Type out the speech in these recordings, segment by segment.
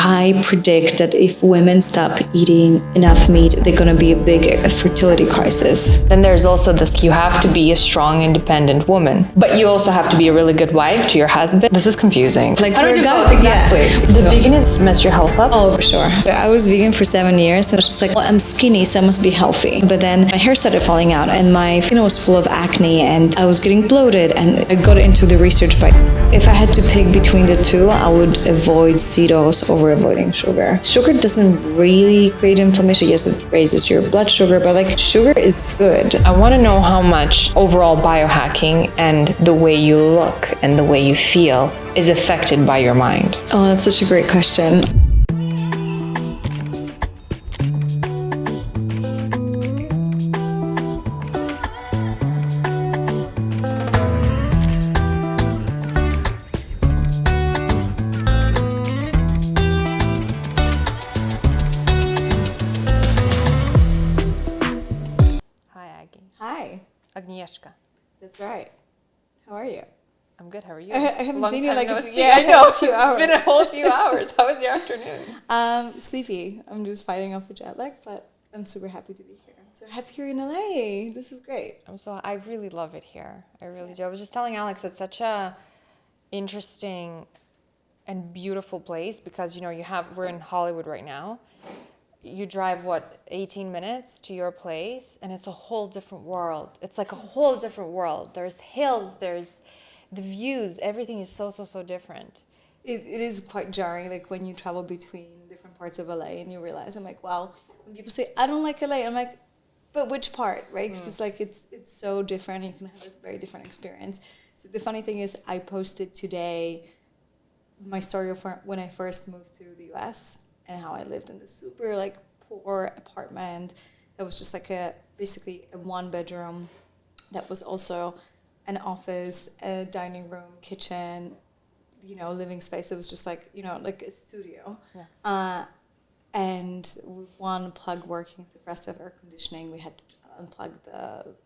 I predict that if women stop eating enough meat, they're going to be a big fertility crisis. Then there's also this, you have to be a strong, independent woman, but you also have to be a really good wife to your husband. This is confusing. Like How for to a do guy, both, exactly. yeah. The veganism messed your health up? Oh, for sure. I was vegan for 7 years, and I was just like, well, I'm skinny, so I must be healthy. But then my hair started falling out, and my skin was full of acne, and I was getting bloated, and I got into the research. But if I had to pick between the two, I would avoid seed oils over avoiding sugar. Sugar doesn't really create inflammation. Yes, it raises your blood sugar, but like sugar is good. I want to know how much overall biohacking and the way you look and the way you feel is affected by your mind. Oh, that's such a great question. Hi, Aggie. Hi. Agnieszka. That's right. How are you? I'm good. How are you? I haven't Long seen you time like no a few, see. I know. a few hours. It's been a whole few hours. How was your afternoon? Sleepy. I'm just fighting off a jet lag, but I'm super happy to be here. I'm so happy you're in LA. This is great. I really love it here. I really do. I was just telling Alex, it's such a interesting and beautiful place because, we're in Hollywood right now. You drive, 18 minutes to your place, and it's a whole different world. It's like a whole different world. There's hills, there's the views, everything is so different. It is quite jarring, like when you travel between different parts of LA and you realize, I'm like, wow, when people say, I don't like LA, I'm like, but which part, right? Because it's like, it's so different. You can have a very different experience. So the funny thing is, I posted today my story of when I first moved to the US and how I lived in this super like poor apartment that was just like basically a 1-bedroom that was also an office, a dining room, kitchen, living space. It was just like, like a studio. Yeah. And with one plug working, so for us to have air conditioning, we had to unplug the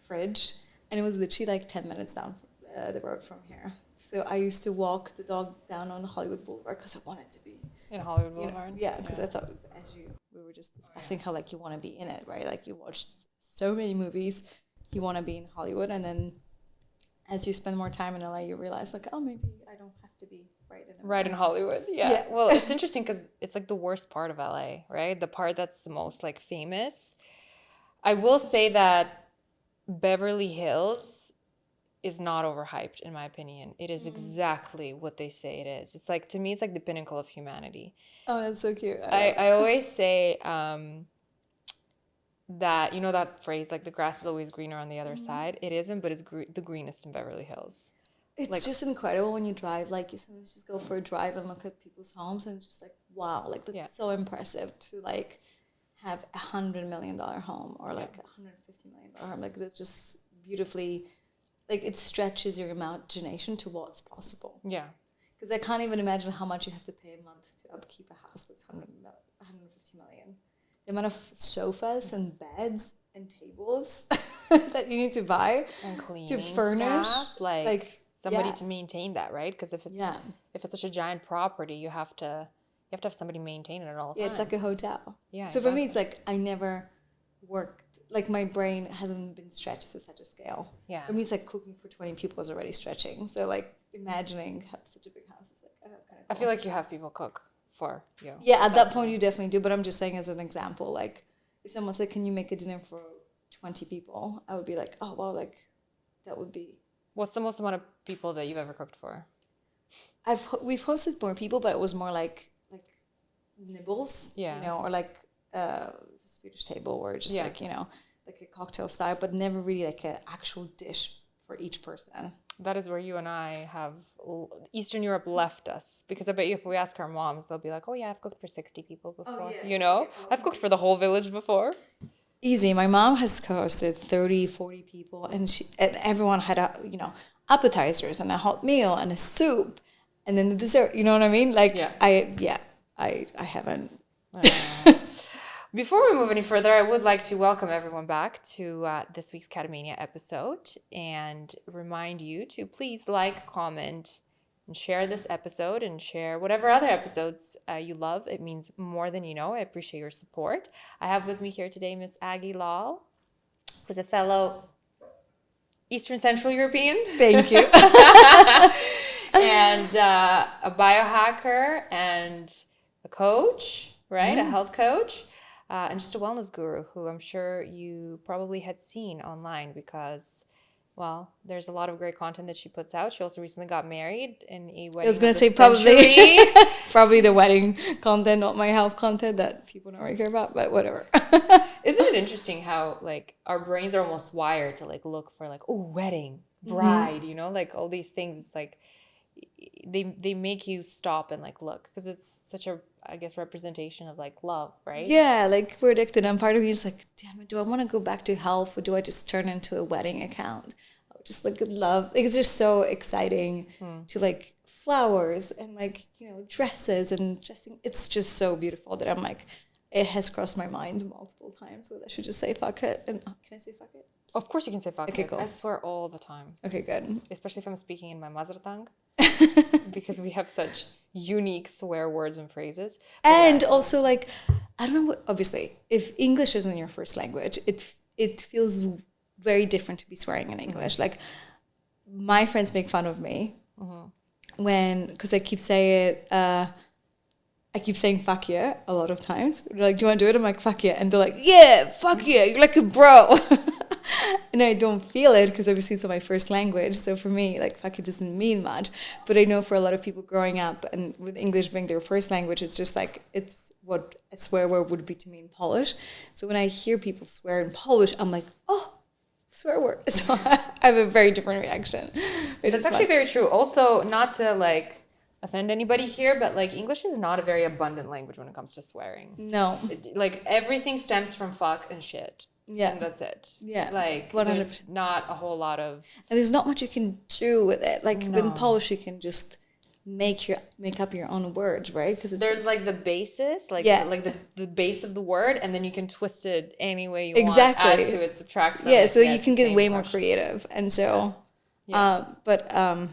fridge. And it was literally like 10 minutes down the road from here. So I used to walk the dog down on Hollywood Boulevard because I wanted to be in Hollywood Boulevard. Yeah, because I thought, we were just discussing how like you want to be in it, right? Like you watched so many movies, you want to be in Hollywood, and then as you spend more time in LA, you realize like, oh, maybe I don't have to be right in Hollywood. Yeah. Well, it's interesting because it's like the worst part of LA, right? The part that's the most like famous. I will say that Beverly Hills is not overhyped, in my opinion. It is exactly what they say it is. It's like, to me, it's like the pinnacle of humanity. Oh, that's so cute. I always say that, that phrase, like the grass is always greener on the other side. It isn't, but it's the greenest in Beverly Hills. It's like, just incredible when you drive. Like you sometimes just go for a drive and look at people's homes and it's just like, wow, like that's so impressive to like have $100 million home or like $150 million home. Like that's just beautifully, like it stretches your imagination to what's possible. Yeah. Because I can't even imagine how much you have to pay a month to upkeep a house that's 150 million. The amount of sofas and beds and tables that you need to buy and cleaning to furnish, staff, like somebody to maintain that, right? Because if it's such a giant property, you have to have somebody maintain it at all times. Yeah, it's like a hotel. Yeah. So for me, it's like I never worked. Like my brain hasn't been stretched to such a scale. Yeah. For me, it's like cooking for 20 people is already stretching. So like imagining such a big house is like kind of cool. I feel like you have people cook for you. Yeah, at that point you definitely do. But I'm just saying as an example, like if someone said, "Can you make a dinner for 20 people?" I would be like, "Oh well, like that would be." What's the most amount of people that you've ever cooked for? We've hosted more people, but it was more like nibbles, or like Swedish table where just like like a cocktail style, but never really like an actual dish for each person. That is where you and I have Eastern Europe left us, because I bet you if we ask our moms, they'll be like, "Oh yeah, I've cooked for 60 people before." I've cooked for the whole village before. Easy. My mom has co-hosted 30, 40 people, and everyone had appetizers and a hot meal and a soup, and then the dessert. You know what I mean? Like I haven't. Before we move any further, I would like to welcome everyone back to this week's CATAMANIA episode and remind you to please like, comment, and share this episode and share whatever other episodes you love. It means more than you know. I appreciate your support. I have with me here today Miss Aggie Lal, who's a fellow Eastern Central European. Thank you. And a biohacker and a coach, right? A health coach. And just a wellness guru who I'm sure you probably had seen online because, well, there's a lot of great content that she puts out. She also recently got married in a wedding. I was going to say probably the wedding content, not my health content that people don't really care about, but whatever. Isn't it interesting how like our brains are almost wired to like look for like, oh, wedding, bride, you know, like all these things. It's like they make you stop and like look because it's such a, I guess, representation of like love, right? Yeah, like we're addicted, and part of me is like, damn it, do I want to go back to health or do I just turn into a wedding account? I would just like love, like it's just so exciting to like flowers and like, you know, dresses and dressing. It's just so beautiful that I'm like, it has crossed my mind multiple times whether I should just say fuck it. And can I say fuck it? Of course you can say fuck Okay, it. cool. I swear all the time. Okay, good. Especially if I'm speaking in my mother tongue. Because we have such unique swear words and phrases. And also like, I don't know what, obviously, if English isn't your first language, it feels very different to be swearing in English. Like my friends make fun of me when, because I keep saying fuck yeah a lot of times. They're like, do you want to do it? I'm like, fuck yeah. And they're like, yeah, fuck yeah, you're like a bro. And I don't feel it because obviously it's my first language. So for me, like, fuck it doesn't mean much. But I know for a lot of people growing up and with English being their first language, it's just like, it's what a swear word would be to me in Polish. So when I hear people swear in Polish, I'm like, oh, swear word. So I have a very different reaction. That's actually very true. Also, not to like offend anybody here, but like English is not a very abundant language when it comes to swearing. No. Like everything stems from fuck and shit. Yeah. And that's it. Yeah. Like 100%. there's not a whole lot of... And there's not much you can do with it. Like in Polish, you can just make up your own words, right? Because there's like the basis, like the base of the word, and then you can twist it any way you want, add to it, subtract from it. So you can get way more creative. And so, but I'm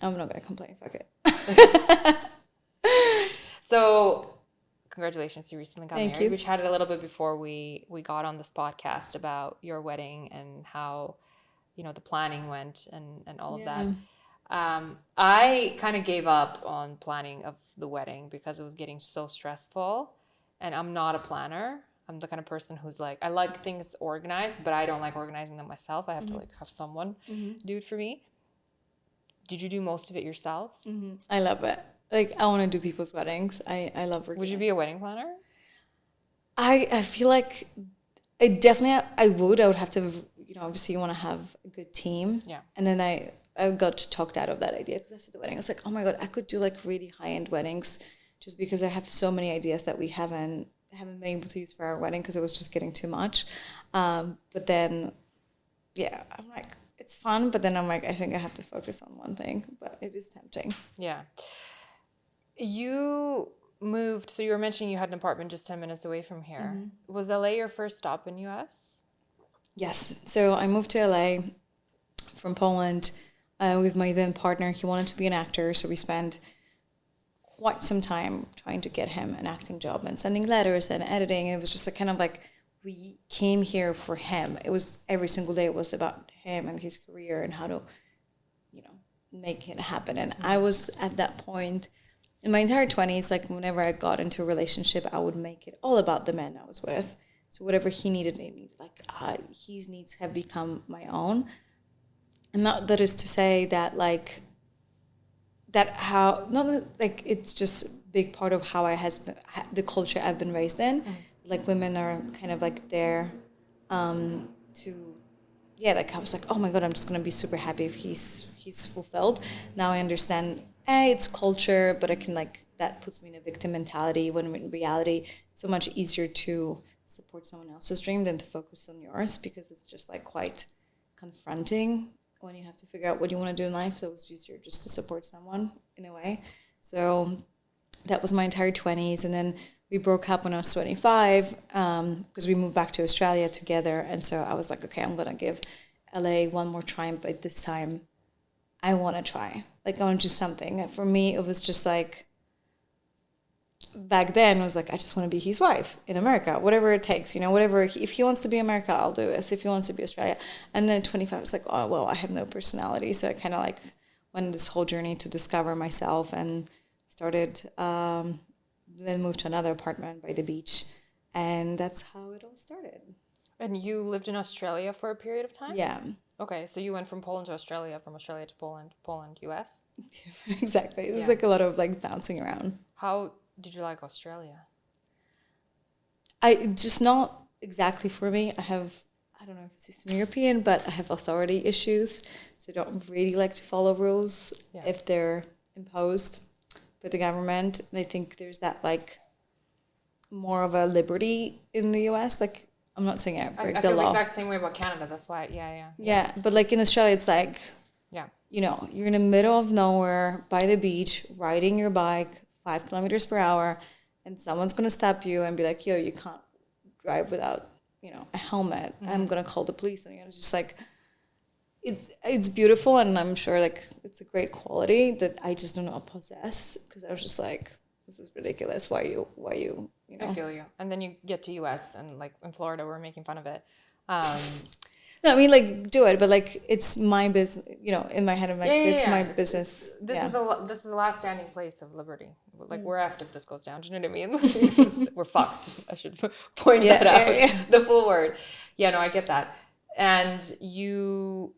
not gonna complain. Fuck it. So, congratulations, you recently got Thank married. you. We chatted a little bit before we got on this podcast about your wedding and how, you know, the planning went and all of that. I kind of gave up on planning of the wedding because it was getting so stressful, and I'm not a planner. I'm the kind of person who's like, I like things organized, but I don't like organizing them myself. I have to like have someone do it for me. Did you do most of it yourself? I love it. Like, I want to do people's weddings. I love working. Would you be a wedding planner? I feel like I would have to, you know, obviously you want to have a good team. Yeah. And then I got talked out of that idea because after the wedding, I was like, oh my God, I could do like really high-end weddings just because I have so many ideas that we haven't been able to use for our wedding because it was just getting too much. But then, yeah, I'm like, it's fun, but then I'm like, I think I have to focus on one thing, but it is tempting. Yeah. You moved, so you were mentioning you had an apartment just 10 minutes away from here. Was LA your first stop in US? Yes. So I moved to LA from Poland with my then partner. He wanted to be an actor, so we spent quite some time trying to get him an acting job and sending letters and editing. It was just a kind of like, we came here for him. It was every single day it was about him and his career and how to, you know, make it happen. And I was at that point in my entire 20s, like whenever I got into a relationship, I would make it all about the man I was with. So whatever he needed, like his needs have become my own. And not that is to say that like, that how, not that, like it's just a big part of how the culture I've been raised in. Like women are kind of like there like I was like, oh my God, I'm just gonna be super happy if he's fulfilled. Now I understand, it's culture, but I can like, that puts me in a victim mentality when in reality it's so much easier to support someone else's dream than to focus on yours because it's just like quite confronting when you have to figure out what you want to do in life. So it's easier just to support someone in a way. So that was my entire 20s. And then we broke up when I was 25 because we moved back to Australia together. And so I was like, okay, I'm going to give LA one more try, but this time I want to try. Like, I want to do something. For me, it was just like, back then, it was like, I just want to be his wife in America, whatever it takes, you know, whatever. If he wants to be America, I'll do this. If he wants to be Australia. And then at 25, I was like, oh, well, I have no personality. So I kind of like went on this whole journey to discover myself and started, then moved to another apartment by the beach. And that's how it all started. And you lived in Australia for a period of time? Yeah. Okay, so you went from Poland to Australia, from Australia to Poland, Poland, US? Exactly. It was like a lot of like bouncing around. How did you like Australia? Just not exactly for me. I don't know if it's Eastern European, but I have authority issues. So I don't really like to follow rules if they're imposed by the government. And I think there's that like more of a liberty in the US. Like, I'm not saying I break the law. I feel the exact same way about Canada. That's why, Yeah, but like in Australia, it's like, yeah, you know, you're in the middle of nowhere by the beach, riding your bike 5 kilometers per hour, and someone's going to stop you and be like, yo, you can't drive without, you know, a helmet. Mm-hmm. I'm going to call the police. And it's just like, it's beautiful. And I'm sure like it's a great quality that I just do not possess, because I was just like, this is ridiculous. Why you know. I feel you. And then you get to US and like in Florida, we're making fun of it. No, I mean, like, do it, but like, it's my business. You know, in my head, I'm like, it's my business. This is the last standing place of liberty. Like, we're effed if this goes down. Do you know what I mean? We're fucked. I should point that out. Yeah. The full word. Yeah, no, I get that. And you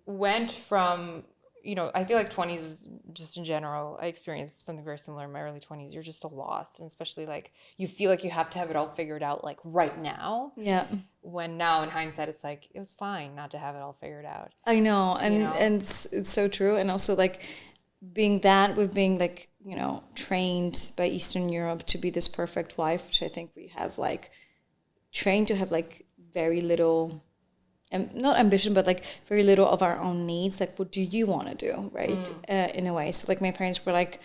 went from, you know, I feel like 20s, just in general, I experienced something very similar in my early 20s. You're just so lost. And especially like, you feel like you have to have it all figured out like right now. Yeah. When now in hindsight, it's like, it was fine not to have it all figured out. I know. And it's so true. And also like being like, you know, trained by Eastern Europe to be this perfect wife, which I think we have like trained to have like very little, not ambition, but like very little of our own needs. Like, what do you want to do, right? In a way. So like my parents were like,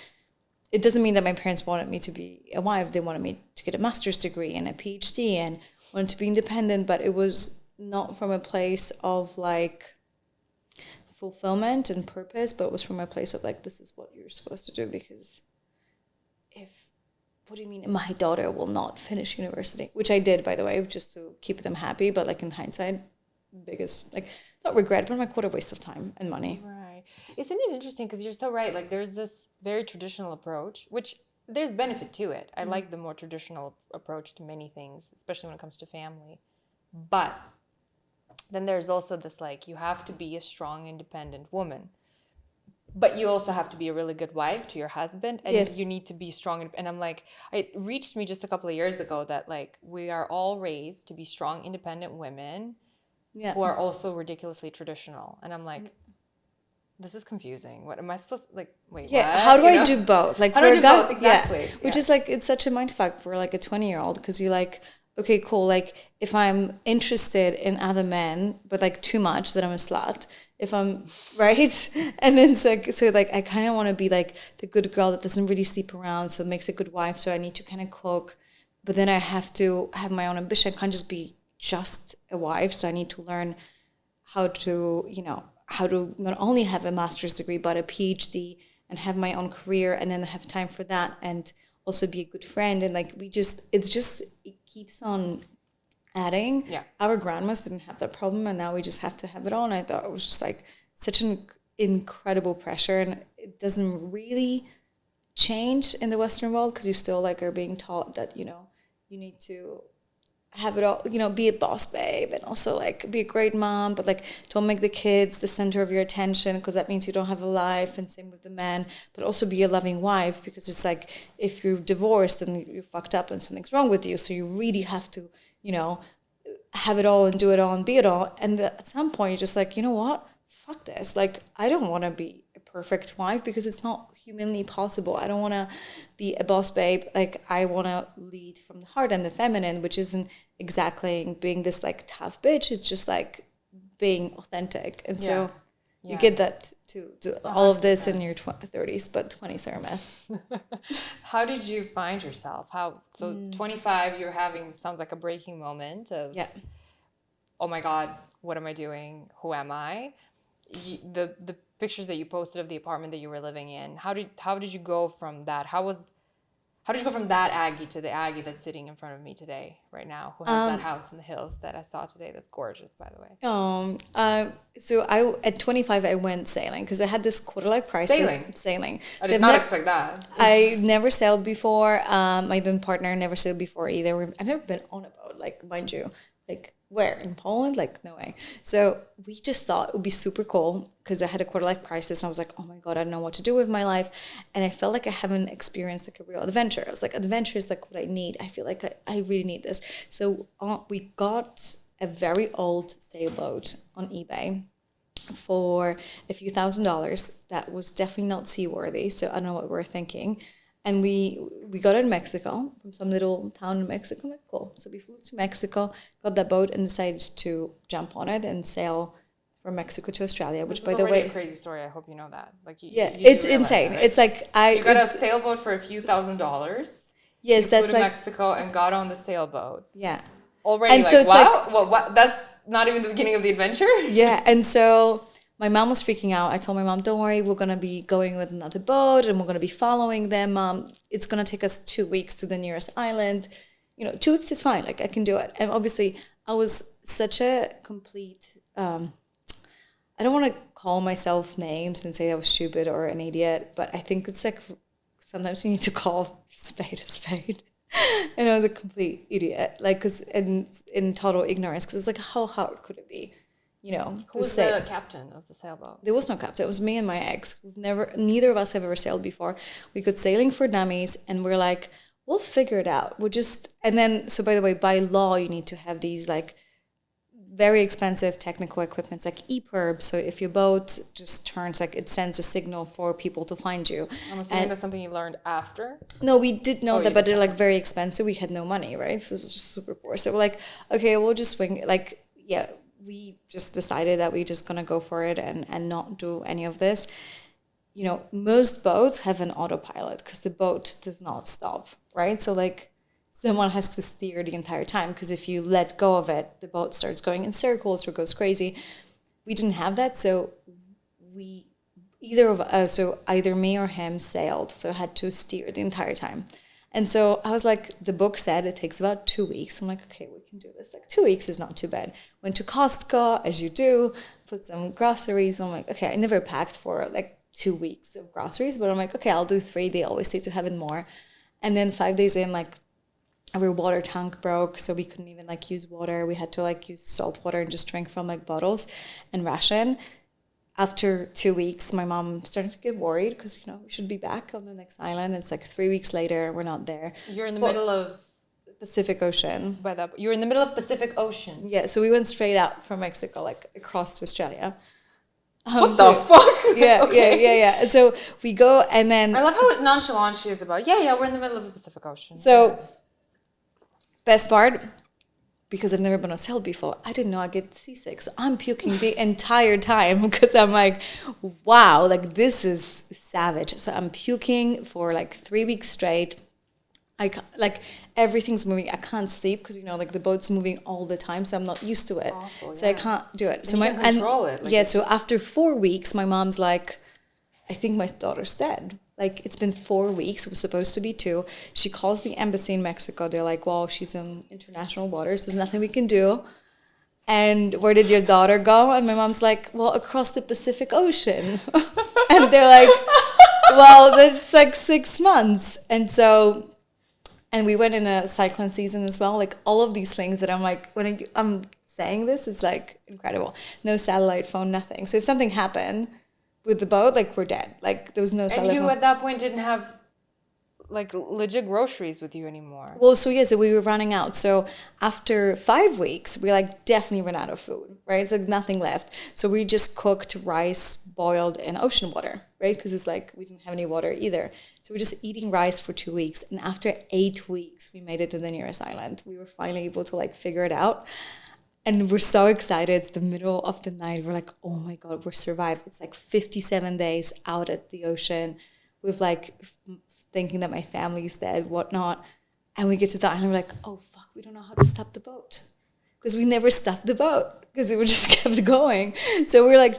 it doesn't mean that my parents wanted me to be a wife. They wanted me to get a master's degree and a PhD and wanted to be independent, but it was not from a place of like fulfillment and purpose, but it was from a place of like, this is what you're supposed to do, because what do you mean my daughter will not finish university? Which I did, by the way, just to keep them happy. But like in hindsight, biggest, like, not regret, but I'm like, what a waste of time and money. Right. Isn't it interesting? Because you're so right. Like, there's this very traditional approach, which there's benefit to it. I like the more traditional approach to many things, especially when it comes to family. But then there's also this, like, you have to be a strong, independent woman. But you also have to be a really good wife to your husband, and you need to be strong. And I'm like, it reached me just a couple of years ago that, like, we are all raised to be strong, independent women who are also ridiculously traditional. And I'm like, this is confusing. What am I supposed to, like, wait, what? How do I do both? Like, how for do I a do guy, both? Exactly. Which is like, it's such a mindfuck for like a 20-year-old, because you're like, okay, cool. Like, if I'm interested in other men, but like too much, then I'm a slut. If I'm right, and then so I kind of want to be like the good girl that doesn't really sleep around, so it makes a good wife. So I need to kind of cook, but then I have to have my own ambition. I can't just be just a wife. So I need to learn how to not only have a master's degree but a PhD and have my own career, and then have time for that, and also be a good friend. And like it keeps on adding. Yeah. Our grandmas didn't have that problem, and now we just have to have it all. And I thought it was just like such an incredible pressure, and it doesn't really change in the Western world, because you still like are being taught that, you know, you need to have it all, you know, be a boss babe, and also like be a great mom, but like don't make the kids the center of your attention, because that means you don't have a life. And same with the men, but also be a loving wife, because it's like, if you're divorced, then you're fucked up and something's wrong with you. So you really have to, you know, have it all and do it all and be it all. And at some point you're just like, you know what? Fuck this. Like, I don't want to be a perfect wife, because it's not humanly possible. I don't want to be a boss babe. Like, I want to lead from the heart and the feminine, which isn't exactly being this like tough bitch. It's just like being authentic. And so you get that to all of this in your 30s, but 20s are a mess. How did you find yourself? 25, you're having, sounds like a breaking moment of, oh my God, what am I doing? Who am I? the pictures that you posted of the apartment that you were living in. How did you go from that? How did you go from that Aggie to the Aggie that's sitting in front of me today, right now, who has that house in the hills that I saw today? That's gorgeous, by the way. So at 25 I went sailing because I had this quarter life crisis. Sailing. I did not expect that. I never sailed before. My then partner never sailed before either. I've never been on a boat, like, mind you, like, where? In Poland? Like, no way. So we just thought it would be super cool because I had a quarter life crisis. And I was like, oh my God, I don't know what to do with my life. And I felt like I haven't experienced like a real adventure. I was like, adventure is like what I need. I feel like I really need this. So we got a very old sailboat on eBay for a few $1,000s. That was definitely not seaworthy. So I don't know what we're thinking. And we got it in Mexico, from some little town in Mexico. I'm like, cool. So we flew to Mexico, got that boat, and decided to jump on it and sail from Mexico to Australia. Which, by the way, a crazy story. I hope you know that. Like, it's insane. That, right? It's like you got a sailboat for a few $1,000s. Yes, that's flew to Mexico and got on the sailboat. Yeah. Already, and like, so it's wow. Like, what? That's not even the beginning of the adventure. Yeah, and so my mom was freaking out. I told my mom, don't worry, we're going to be going with another boat and we're going to be following them. It's going to take us 2 weeks to the nearest island. 2 weeks is fine. Like, I can do it. And obviously, I was such a complete... I don't want to call myself names and say I was stupid or an idiot, but I think it's like sometimes you need to call spade a spade. And I was a complete idiot, like, because in total ignorance, because it was like, how hard could it be? Who was the captain of the sailboat? There was no captain. It was me and my ex. Neither of us have ever sailed before. We got sailing for dummies, and we're like, we'll figure it out. And then, so by the way, by law, you need to have these like very expensive technical equipments like EPIRB. So if your boat just turns, like, it sends a signal for people to find you. I'm assuming that's something you learned after? No, we did know that, but they're like very expensive. We had no money, right? So it was just super poor. So we're like, okay, we'll just swing it. Like, yeah. We just decided that we're just going to go for it and not do any of this. Most boats have an autopilot because the boat does not stop, right? So, like, someone has to steer the entire time because if you let go of it, the boat starts going in circles or goes crazy. We didn't have that, so either me or him sailed, so I had to steer the entire time. And so I was like, the book said it takes about 2 weeks. I'm like, okay, we can do this. Like, 2 weeks is not too bad. Went to Costco, as you do, put some groceries. I'm like, okay, I never packed for like 2 weeks of groceries, but I'm like, okay, I'll do 3. They always say to have it more. And then 5 days in, like, our water tank broke, so we couldn't even like use water. We had to like use salt water and just drink from like bottles and ration. After 2 weeks, my mom started to get worried because, we should be back on the next island. It's like 3 weeks later, we're not there. You're in the middle of Pacific Ocean. You're in the middle of Pacific Ocean. Yeah, so we went straight out from Mexico, like across to Australia. What the fuck? Yeah, okay. yeah. And so we go, and then I love how nonchalant she is about. Yeah, we're in the middle of the Pacific Ocean. So, best part. Because I've never been on sail before, I didn't know I get seasick. So I'm puking the entire time because I'm like, wow, like, this is savage. So I'm puking for like 3 weeks straight. Like, everything's moving. I can't sleep because, like, the boat's moving all the time. So I'm not used to it. Awful, so I can't do it. So you can control it. Like, so after 4 weeks, my mom's like, I think my daughter's dead. Like, it's been 4 weeks. It was supposed to be 2. She calls the embassy in Mexico. They're like, well, she's in international waters. There's nothing we can do. And where did your daughter go? And my mom's like, well, across the Pacific Ocean. And they're like, well, that's like 6 months. And we went in a cyclone season as well. Like, all of these things that I'm like, when I'm saying this, it's like incredible. No satellite phone, nothing. So if something happened with the boat, like, we're dead. Like, there was no satellite phone. And you at that point didn't have like legit groceries with you anymore. Well, so we were running out. So after 5 weeks, we like definitely ran out of food, right? So nothing left. So we just cooked rice boiled in ocean water, right? Because it's like we didn't have any water either. So we're just eating rice for 2 weeks. And after 8 weeks, we made it to the nearest island. We were finally able to like figure it out. And we're so excited. It's the middle of the night. We're like, oh my God, we're survived. It's like 57 days out at the ocean with like thinking that my family's dead, whatnot. And we get to the island, we're like, oh fuck, we don't know how to stop the boat. Because we never stopped the boat because it just kept going. So we're like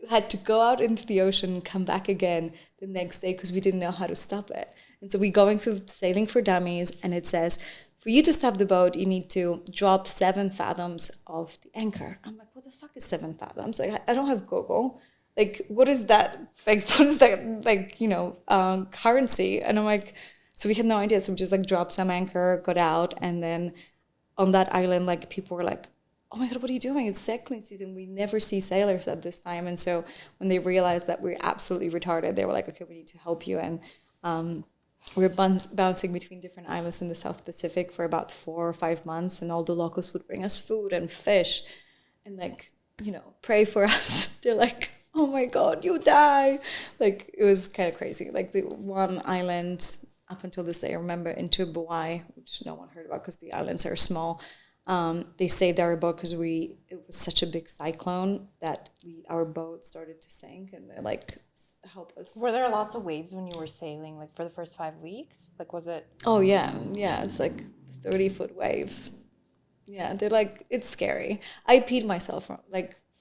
had to go out into the ocean and come back again the next day because we didn't know how to stop it. And so we're going through Sailing for Dummies, and it says, for you to stop the boat, you need to drop 7 fathoms of the anchor. I'm like, what the fuck is 7 fathoms? Like, I don't have Google. Like, what is that? Like, what is that? Like, you know, currency? And I'm like, so we had no idea. So we just like dropped some anchor, got out, and then on that island, like people were like, oh my God, what are you doing? It's sailing season. We never see sailors at this time. And so when they realized that we're absolutely retarded, they were like, okay, we need to help you. And we were bouncing between different islands in the South Pacific for about 4 or 5 months, and all the locals would bring us food and fish and, like, you know, pray for us. They're like, oh my God, you die. Like, it was kind of crazy. Like, the one island, up until this day, I remember, into Hawaii, which no one heard about because the islands are small. They saved our boat because it was such a big cyclone that our boat started to sink, and they like help us. Were there lots of waves when you were sailing, like for the first 5 weeks? Like, was it? Oh yeah, it's like 30-foot waves. Yeah, they're like, it's scary. I peed myself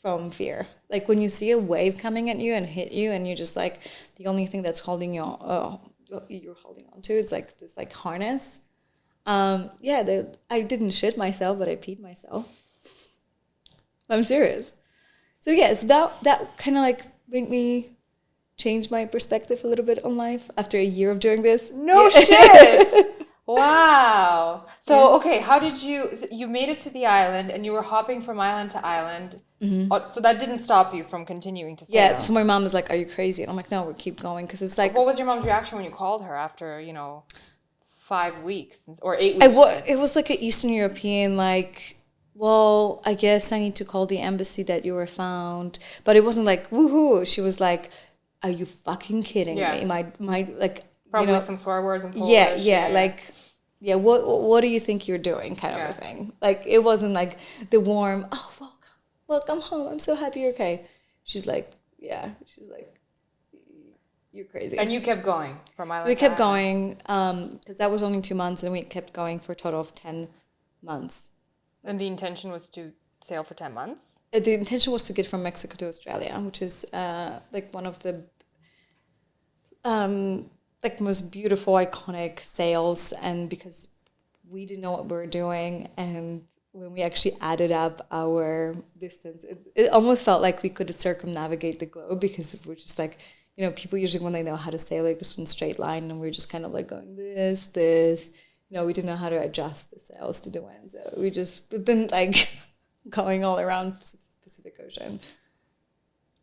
from fear. Like when you see a wave coming at you and hit you, and you're just like, the only thing that's holding you, you're holding on to, it's like this like harness. I didn't shit myself, but I peed myself. I'm serious. So yeah, so that kind of like made me change my perspective a little bit on life after a year of doing this. No shit. Wow. So, okay, how did you made it to the island, and you were hopping from island to island. Mm-hmm. So that didn't stop you from continuing to sail? Yeah, so my mom was like, are you crazy? And I'm like, no, we'll keep going, because it's like... What was your mom's reaction when you called her after, 5 weeks or 8 weeks? It was like an Eastern European, like... well, I guess I need to call the embassy that you were found. But it wasn't like, woohoo. She was like, are you fucking kidding me? My like, probably some swear words and Polish. Yeah. Like, what do you think you're doing kind of a thing. Like, it wasn't like the warm, oh, welcome home. I'm so happy you're okay. She's like, you're crazy. And you kept going from island to island. So we kept going, because that was only 2 months, and we kept going for a total of 10 months. And the intention was to sail for 10 months? The intention was to get from Mexico to Australia, which is like one of the like most beautiful, iconic sails. And because we didn't know what we were doing, and when we actually added up our distance, it almost felt like we could circumnavigate the globe, because we're just like, people usually when they know how to sail, like just in a straight line, and we're just kind of like going this. We didn't know how to adjust the sails to the wind. So we've been like going all around Pacific Ocean.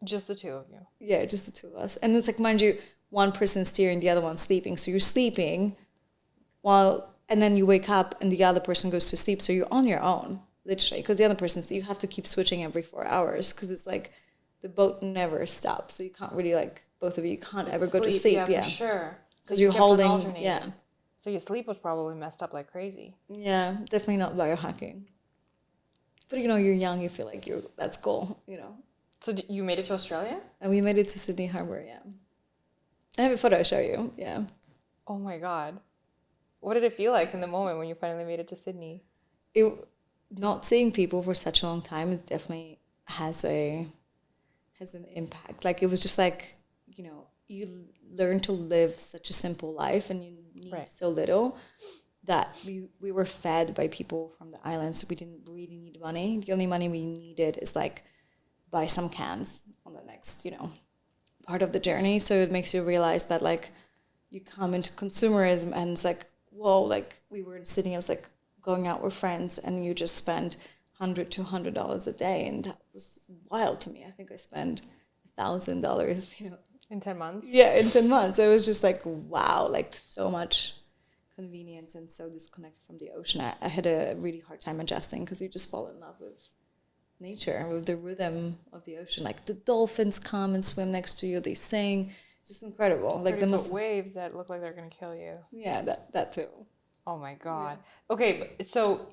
Just the two of you? Yeah, just the two of us. And it's like, mind you, one person steering, the other one sleeping. So you're sleeping and then you wake up and the other person goes to sleep. So you're on your own, literally. Because the other person, you have to keep switching every 4 hours, because it's like the boat never stops. So you can't really both of you can't ever go to sleep. Yeah, for sure. Because you're holding, So your sleep was probably messed up like crazy. Yeah, definitely not biohacking. But you're young, you feel like that's cool, So you made it to Australia? And we made it to Sydney Harbour, yeah. I have a photo I'll show you, yeah. Oh my God. What did it feel like in the moment when you finally made it to Sydney? Not seeing people for such a long time, it definitely has an impact. Like, it was just like, you learn to live such a simple life, and you need so little, that we were fed by people from the islands. So we didn't really need money. The only money we needed is like buy some cans on the next, part of the journey. So it makes you realize that like you come into consumerism, and it's like, whoa, like we were in Sydney, I was like going out with friends, and you just spend $100, $200 a day. And that was wild to me. I think I spent $1,000, In 10 months? Yeah, in 10 months. It was just like, wow, like so much convenience and so disconnected from the ocean. I had a really hard time adjusting, because you just fall in love with nature and with the rhythm of the ocean. Like the dolphins come and swim next to you. They sing. It's just incredible. Like the most waves that look like they're going to kill you. Yeah, that too. Oh my God. Yeah. Okay, so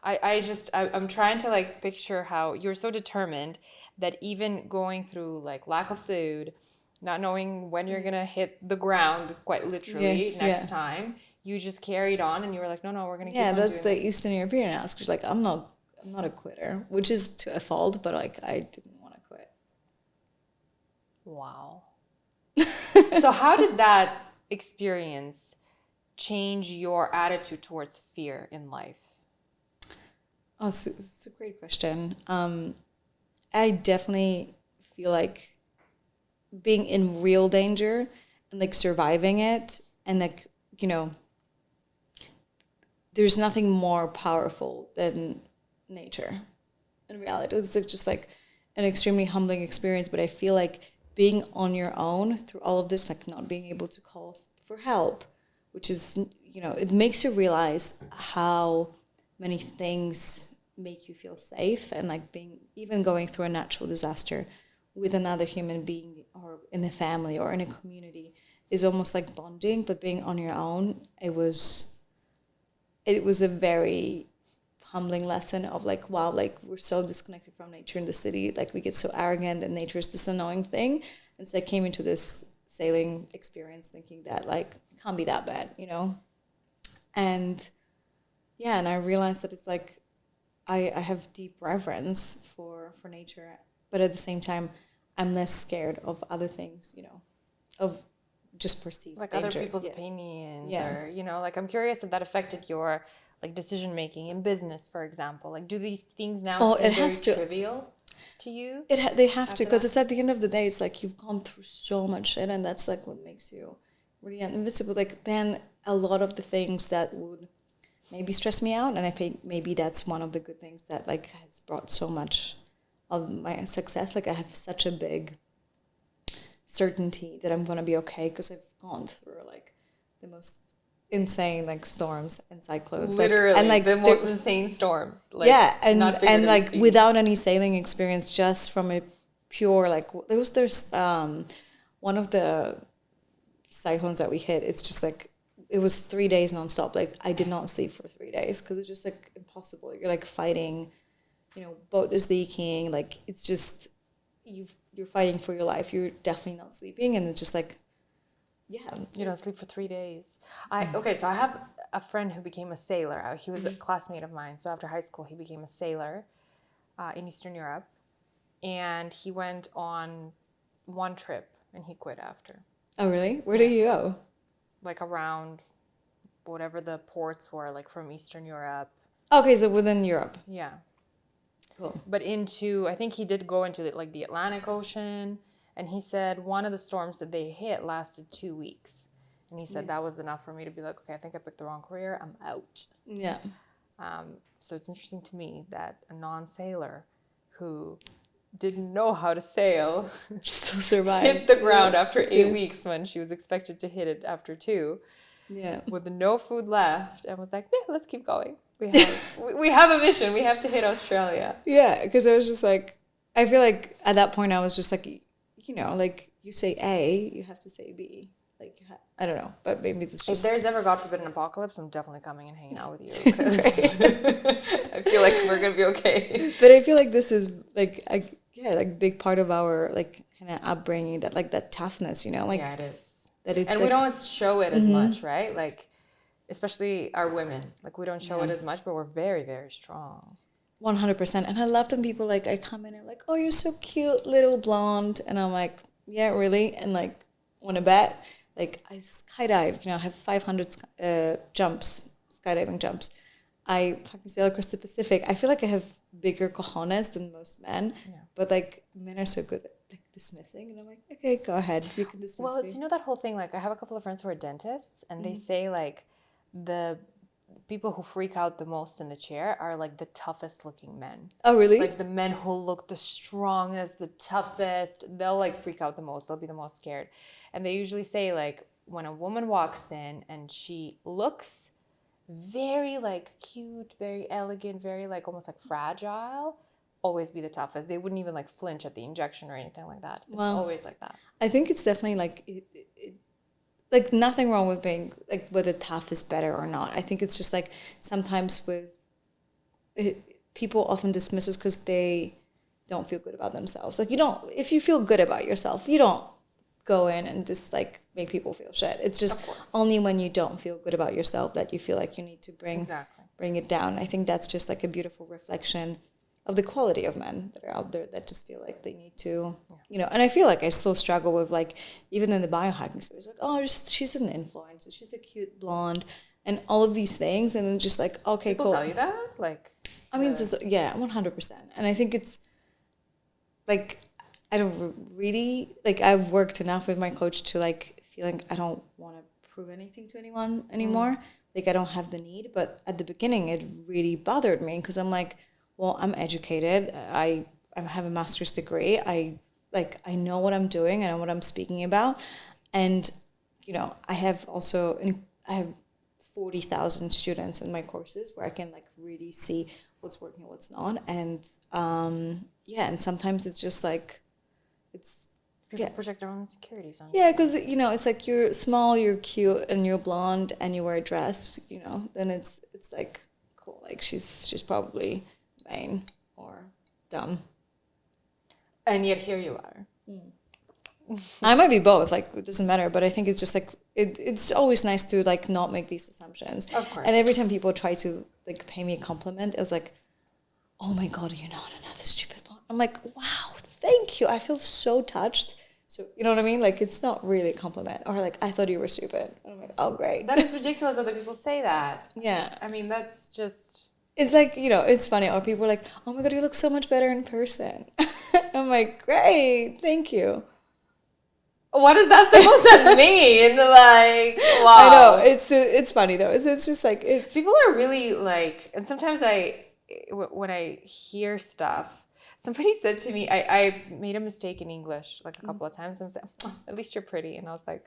I'm trying to like picture how you're so determined that even going through like lack of food, not knowing when you're gonna hit the ground, quite literally, next time, you just carried on, and you were like, no, we're gonna keep on that's the Eastern European aspect. Like, I'm not a quitter, which is to a fault, but like I didn't want to quit. Wow. So how did that experience change your attitude towards fear in life? Oh, it's a great question. I definitely feel like being in real danger and like surviving it, and like, you know, there's nothing more powerful than nature in reality. It's like just like an extremely humbling experience, but I feel like being on your own through all of this, like not being able to call for help, which is, you know, it makes you realize how many things make you feel safe, and like being, even going through a natural disaster with another human being or in a family or in a community is almost like bonding, but being on your own, it was a very humbling lesson of like, wow, like we're so disconnected from nature in the city, like we get so arrogant and nature is this annoying thing. And so I came into this sailing experience thinking that like it can't be that bad, you know? And yeah, and I realized that it's like I have deep reverence for nature, but at the same time I'm less scared of other things, you know, of just perceived Like danger. other people's Yeah. opinions, Yeah. or, you know, like I'm curious if that affected your like decision making in business, for example. Like, do these things now Oh, seem it very has to. trivial to you? They have to, after because that? it's at the end of the day, it's like you've gone through so much shit, and that's like what makes you really invincible. Like then a lot of the things that would maybe stress me out, and I think maybe that's one of the good things that like has brought so much of my success. Like I have such a big certainty that I'm gonna be okay because I've gone through like the most insane like storms and cyclones, Literally, like, and like the most insane storms. Like, yeah, and not and figuratively like speaking. without any sailing experience, just from a pure like there's one of the cyclones that we hit. It's just like it was 3 days nonstop. Like I did not sleep for 3 days because it's just like impossible. You're like fighting, you know, boat is leaking. Like it's just you're fighting for your life. You're definitely not sleeping, and it's just like yeah, You don't sleep for 3 days. Okay, so I have a friend who became a sailor. He was a classmate of mine. So after high school, he became a sailor in Eastern Europe, and he went on one trip and he quit after, Oh really? Where do you go? like around whatever the ports were, like from Eastern Europe. Okay, so within Europe. Yeah, Cool. but into, I think he did go into like the Atlantic Ocean, and he said one of the storms that they hit lasted 2 weeks, and he said that was enough for me to be like, okay, I think I picked the wrong career, I'm out. Yeah. So it's interesting to me that a non-sailor who didn't know how to sail Still survive. hit the ground after 8 weeks when she was expected to hit it after 2, Yeah. with no food left, and was like, yeah, let's keep going. We have a mission. We have to hit Australia. Yeah, because I was just like, I feel like at that point I was just like, you know, like you say A, you have to say B. Like, I don't know, but maybe it's If just. there's ever, God forbid, an apocalypse, I'm definitely coming and hanging out with you. 'Cause I feel like we're going to be okay. But I feel like this is like, like big part of our like kind of upbringing, that like that toughness, you know, like Yeah, it is. that it's. And like, we don't show it as much, right? Like, especially our women. Like, we don't show it as much, but we're very, very strong. 100%. And I love when people like, I come in and like, oh, you're so cute, little blonde. And I'm like, yeah, really? And like, want to bet? Like, I skydive, you know, I have 500 skydiving jumps. I fucking sail across the Pacific. I feel like I have bigger cojones than most men. Yeah. But like, men are so good at like dismissing. And I'm like, okay, go ahead. You can dismiss Well, me. it's, you know, that whole thing, like, I have a couple of friends who are dentists, and they say, like, the people who freak out the most in the chair are, like, the toughest looking men. Oh, really? Like, the men who look the strongest, the toughest, they'll, like, freak out the most. They'll be the most scared. And they usually say, like, when a woman walks in and she looks very, like, cute, very elegant, very, like, almost, like, fragile, always be the toughest. They wouldn't even, like, flinch at the injection or anything like that. It's always like that. I think it's definitely like like nothing wrong with being like whether tough is better or not. I think it's just like sometimes people often dismiss us because they don't feel good about themselves. Like you don't, if you feel good about yourself, you don't go in and just like make people feel shit. It's just only when you don't feel good about yourself that you feel like you need to bring it down. I think that's just like a beautiful reflection of the quality of men that are out there that just feel like they need to, you know, and I feel like I still struggle with like, even in the biohacking space, like, oh, she's an influencer, she's a cute blonde, and all of these things, and then just like, okay, People cool. tell you that? Like, I mean, it's just, yeah, 100%. And I think it's like, I don't really, like, I've worked enough with my coach to like feel like I don't want to prove anything to anyone anymore. Like, I don't have the need. But at the beginning, it really bothered me because I'm like, well, I'm educated. I have a master's degree. I know what I'm doing. I know what I'm speaking about. And, you know, I have 40,000 students in my courses where I can like really see what's working, what's not. And and sometimes it's just like, people project their own insecurities on you. Yeah, because, you know, it's like you're small, you're cute, and you're blonde, and you wear a dress, you know, then it's like, cool, like she's probably vain or dumb. And yet here you are. I might be both, like, it doesn't matter, but I think it's just like, it's always nice to like not make these assumptions. Of course. And every time people try to like pay me a compliment, it was like, oh my God, you're not another stupid blonde. I'm like, wow, thank you. I feel so touched. So, you know what I mean? Like, it's not really a compliment. Or like, I thought you were stupid. And I'm like, oh, great. That is ridiculous that people say that. Yeah. I mean, that's just... It's like, you know, it's funny. Or people are like, oh my God, you look so much better in person. I'm like, great, thank you. What is that supposed to mean? Like, wow. I know. It's funny, though. It's just like... People are really like... And sometimes when I hear stuff... Somebody said to me, I made a mistake in English like a couple of times. And said, oh, at least you're pretty. And I was like,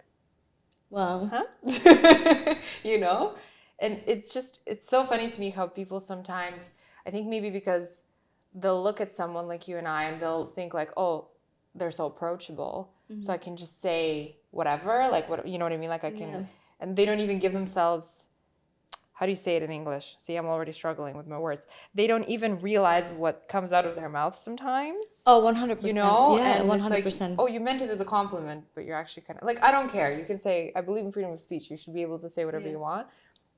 wow. Huh? You know? And it's so funny to me how people sometimes, I think maybe because they'll look at someone like you and I and they'll think like, oh, they're so approachable. So I can just say whatever, like, what, you know what I mean? Like I can, and they don't even give themselves... How do you say it in English? See, I'm already struggling with my words. They don't even realize what comes out of their mouth sometimes. Oh, 100%. You know? Yeah, and 100%. Like, oh, you meant it as a compliment, but you're actually kind of... Like, I don't care. You can say, I believe in freedom of speech. You should be able to say whatever you want.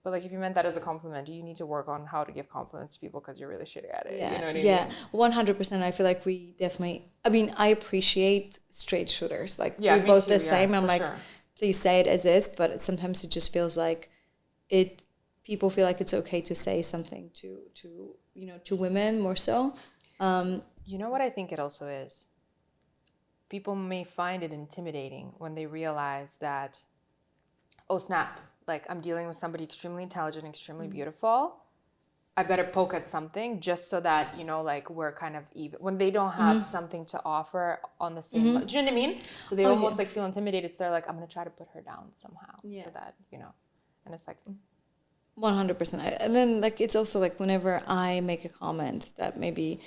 But, like, if you meant that as a compliment, you need to work on how to give compliments to people because you're really shitty at it. Yeah, you know what I mean? 100%. I feel like we definitely... I mean, I appreciate straight shooters. Like, yeah, we're both too, the same. I'm like, sure. Please say it as is. But sometimes it just feels like people feel like it's okay to say something to women more so. You know what I think it also is? People may find it intimidating when they realize that, oh snap, like I'm dealing with somebody extremely intelligent, extremely beautiful. I better poke at something just so that, you know, like we're kind of even. When they don't have something to offer on the same level. Do you know what I mean? So they almost like feel intimidated. So they're like, I'm going to try to put her down somehow so that, you know, and it's like... 100%. And then like it's also like whenever I make a comment that maybe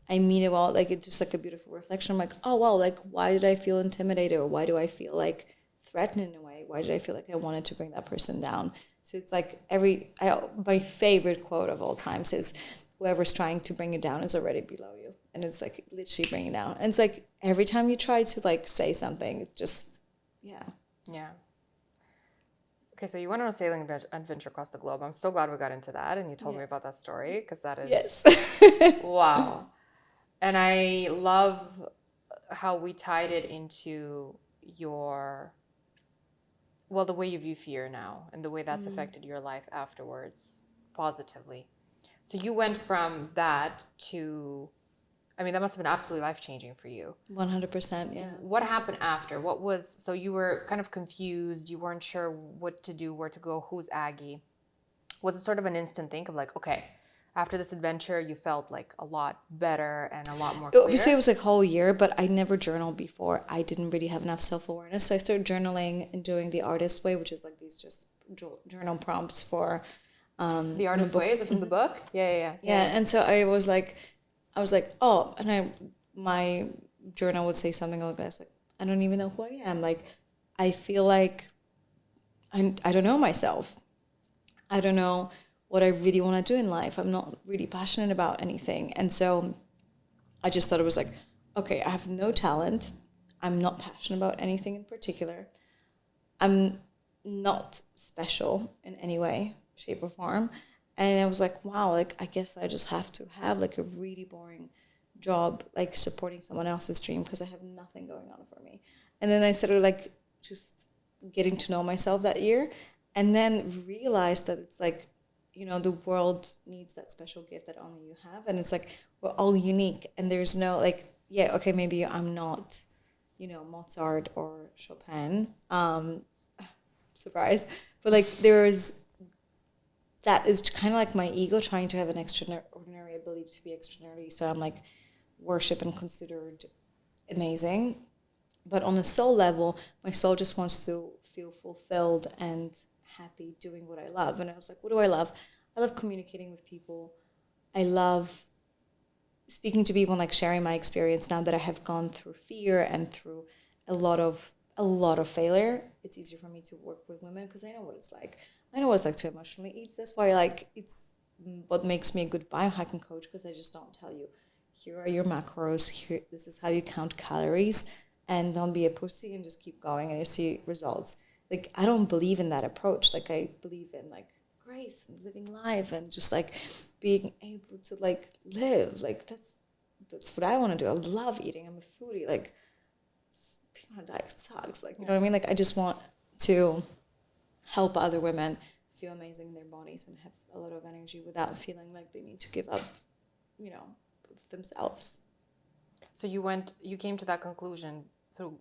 I mean it well, like it's just like a beautiful reflection. I'm like, oh wow, like why did I feel intimidated, or why do I feel like threatened in a way? Why did I feel like I wanted to bring that person down? So it's like my favorite quote of all times is, whoever's trying to bring you down is already below you. And it's like literally bring it down. And it's like every time you try to like say something, it's just yeah. Okay, so you went on a sailing adventure across the globe. I'm so glad we got into that and you told me about that story, because that is wow. And I love how we tied it into the way you view fear now and the way that's affected your life afterwards positively. So you went from that to... I mean, that must have been absolutely life-changing for you. 100%, yeah. What happened after? So you were kind of confused. You weren't sure what to do, where to go, who's Aggie. Was it sort of an instant think of like, okay, after this adventure, you felt like a lot better and a lot more clear? Obviously, it was like a whole year, but I never journaled before. I didn't really have enough self-awareness. So I started journaling and doing the artist way, which is like these just journal prompts for... The Artist Way, is it from the book? Yeah. And so I was like, oh, and my journal would say something like this, like, I don't even know who I am. Like, I feel like I don't know myself. I don't know what I really want to do in life. I'm not really passionate about anything. And so I just thought it was like, okay, I have no talent. I'm not passionate about anything in particular. I'm not special in any way, shape, or form. And I was like, wow, like I guess I just have to have like a really boring job, like supporting someone else's dream because I have nothing going on for me. And then I started like just getting to know myself that year, and then realized that it's like, you know, the world needs that special gift that only you have, and it's like we're all unique, and there's no like, yeah, okay, maybe I'm not, you know, Mozart or Chopin, surprise, but like there's that is kind of like my ego trying to have an extraordinary ability to be extraordinary. So I'm like worship and considered amazing. But on a soul level, my soul just wants to feel fulfilled and happy doing what I love. And I was like, what do I love? I love communicating with people. I love speaking to people and like sharing my experience now that I have gone through fear and through a lot of failure. It's easier for me to work with women because I know what it's like. I know what it's like to emotionally eat. That's why like it's what makes me a good biohacking coach, because I just don't tell you, here are your macros, here this is how you count calories, and don't be a pussy and just keep going and you see results. Like I don't believe in that approach. Like I believe in like grace and living life and just like being able to like live. Like that's what I want to do. I love eating. I'm a foodie. Like being on a diet sucks. Like, you know what I mean? Like I just want to help other women feel amazing in their bodies and have a lot of energy without feeling like they need to give up, you know, themselves. So you came to that conclusion through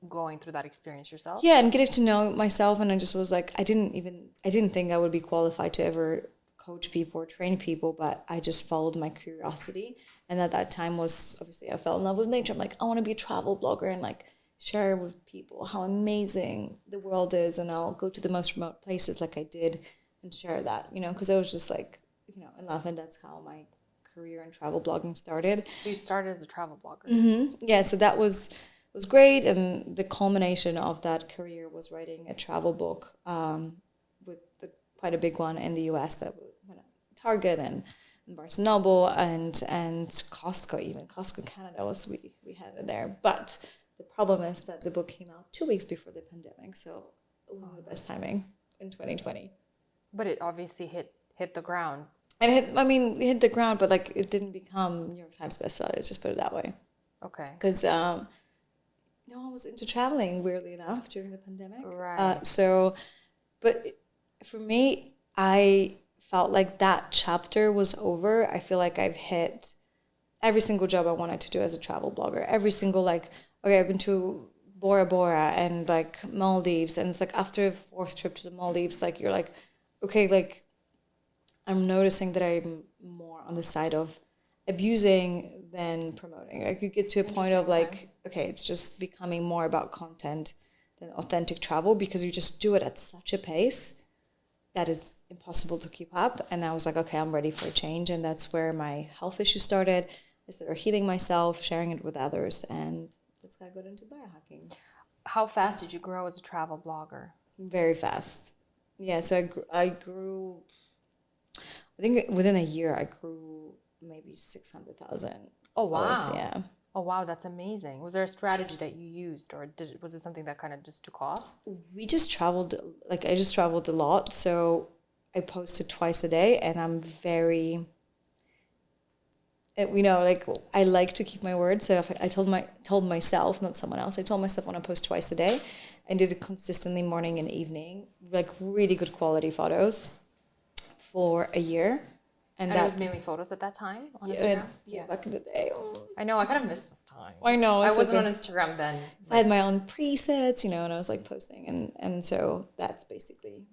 going through that experience yourself? Yeah, and getting to know myself, and I just was like, I didn't think I would be qualified to ever coach people or train people, but I just followed my curiosity. And at that time was obviously I fell in love with nature. I'm like, I want to be a travel blogger and like share with people how amazing the world is, and I'll go to the most remote places like I did and share that, you know, because I was just like, you know, in love, and that's how my career in travel blogging started. So you started as a travel blogger. Mm-hmm. Yeah, so that was great, and the culmination of that career was writing a travel book with quite a big one in the US that went at Target and Barnes and Noble and Costco, even Costco Canada was we had it there. But the problem is that the book came out 2 weeks before the pandemic, so it wasn't the best timing in 2020. But it obviously hit the ground. And it hit the ground, but like it didn't become New York Times bestseller. Let's just put it that way. Okay. Because no one was into traveling, weirdly enough, during the pandemic. Right. But for me, I felt like that chapter was over. I feel like I've hit every single job I wanted to do as a travel blogger. Every single like, okay, I've been to Bora Bora and like Maldives, and it's like after a fourth trip to the Maldives, like you're like, okay, like I'm noticing that I'm more on the side of abusing than promoting. Like you get to a point of like, okay, it's just becoming more about content than authentic travel, because you just do it at such a pace that is impossible to keep up. And I was like, okay, I'm ready for a change. And that's where my health issues started. I started healing myself, sharing it with others, and that's how I got into biohacking. How fast did you grow as a travel blogger? Very fast. Yeah, so I grew, I think within a year I grew maybe 600,000. Oh, wow. Followers, yeah. Oh, wow, that's amazing. Was there a strategy that you used, or was it something that kind of just took off? We just traveled, like I just traveled a lot. So I posted twice a day, and I'm very, you know, like I like to keep my word. So if I told myself, not someone else, I told myself I want to post twice a day, and did it consistently morning and evening, like really good quality photos for a year. And it was mainly photos at that time on Instagram? Yeah, back in the day. Oh. I know, I kind of missed this time. I know. I wasn't on Instagram then. I had my own presets, you know, and I was like posting. And so that's basically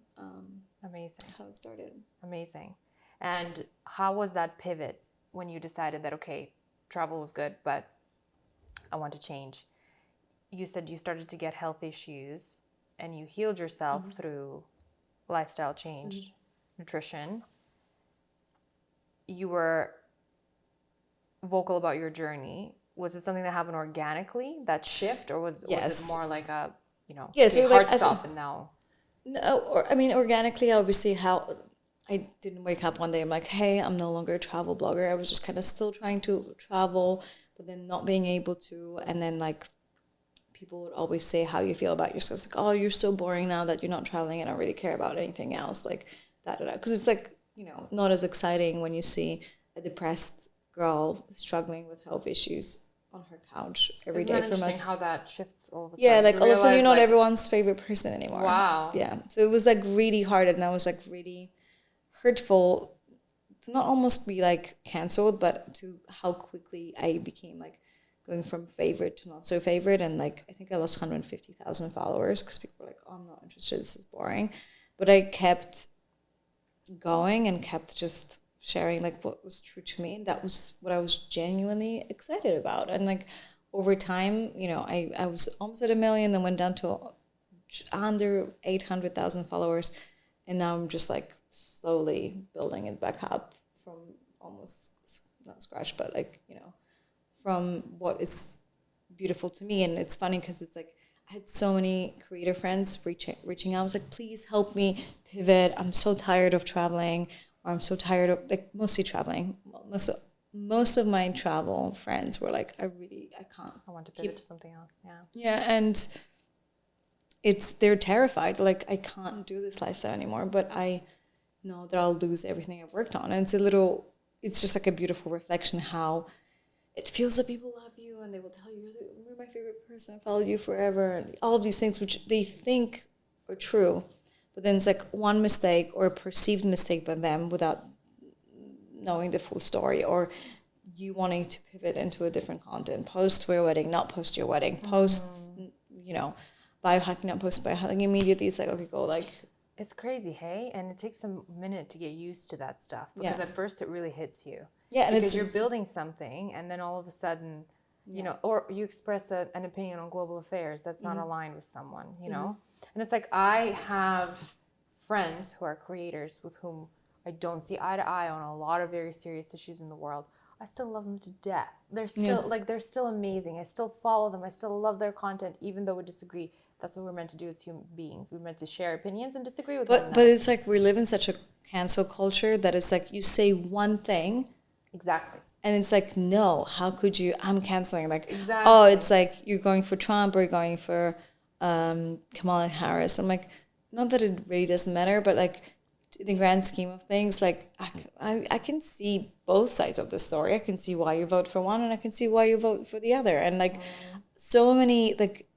amazing how it started. Amazing. And how was that pivot when you decided that, okay, travel was good, but I want to change? You said you started to get health issues and you healed yourself through lifestyle change, nutrition. You were vocal about your journey. Was it something that happened organically, that shift, or was it more like a, you know, so hard stop and now? No, organically, obviously, how I didn't wake up one day, I'm like, hey, I'm no longer a travel blogger. I was just kind of still trying to travel, but then not being able to. And then like people would always say how you feel about yourself. It's like, oh, you're so boring now that you're not traveling. I don't really care about anything else. Like, because it's like, you know, not as exciting when you see a depressed girl struggling with health issues on her couch every day for months. How that shifts all of a sudden. Yeah, like all of a sudden you're not like, everyone's favorite person anymore. Wow. Yeah. So it was like really hard, and that was like really hurtful to not almost be like cancelled, but to how quickly I became like going from favorite to not so favorite. And like I think I lost 150,000 followers because people were like, oh, I'm not interested, this is boring. But I kept going and kept just sharing like what was true to me, and that was what I was genuinely excited about. And like over time, you know, I was almost at 1 million, then went down to under 800,000 followers, and now I'm just like slowly building it back up from almost not scratch, but like, you know, from what is beautiful to me. And it's funny because it's like I had so many creator friends reaching out. I was like, please help me pivot. I'm so tired of traveling, or I'm so tired of like mostly traveling. Most of my travel friends were like, I can't. I want to pivot to something else. Yeah. Yeah, and they're terrified. Like, I can't do this lifestyle anymore, but I know that I'll lose everything I've worked on. And it's just like a beautiful reflection how it feels that people love you and they will tell you, you're my favorite person, I followed you forever, and all of these things which they think are true. But then it's like one mistake or a perceived mistake by them without knowing the full story, or you wanting to pivot into a different content, post your wedding, not post your wedding, post, you know, biohacking, not post biohacking. Immediately it's like, okay, go, like. It's crazy, hey? And it takes a minute to get used to that stuff, because at first it really hits you. Yeah, and because you're building something, and then all of a sudden, you know, or you express an opinion on global affairs that's not aligned with someone, you know? And it's like, I have friends who are creators with whom I don't see eye to eye on a lot of very serious issues in the world. I still love them to death. They're still they're still amazing. I still follow them. I still love their content, even though we disagree. That's what we're meant to do as human beings. We're meant to share opinions and disagree with one another. But it's like we live in such a cancel culture that it's like you say one thing. Exactly. And it's like, no, how could you? I'm canceling. Like, oh, it's like you're going for Trump or you're going for Kamala Harris. I'm like, not that it really doesn't matter, but like in the grand scheme of things, like I can see both sides of the story. I can see why you vote for one, and I can see why you vote for the other. And like so many, like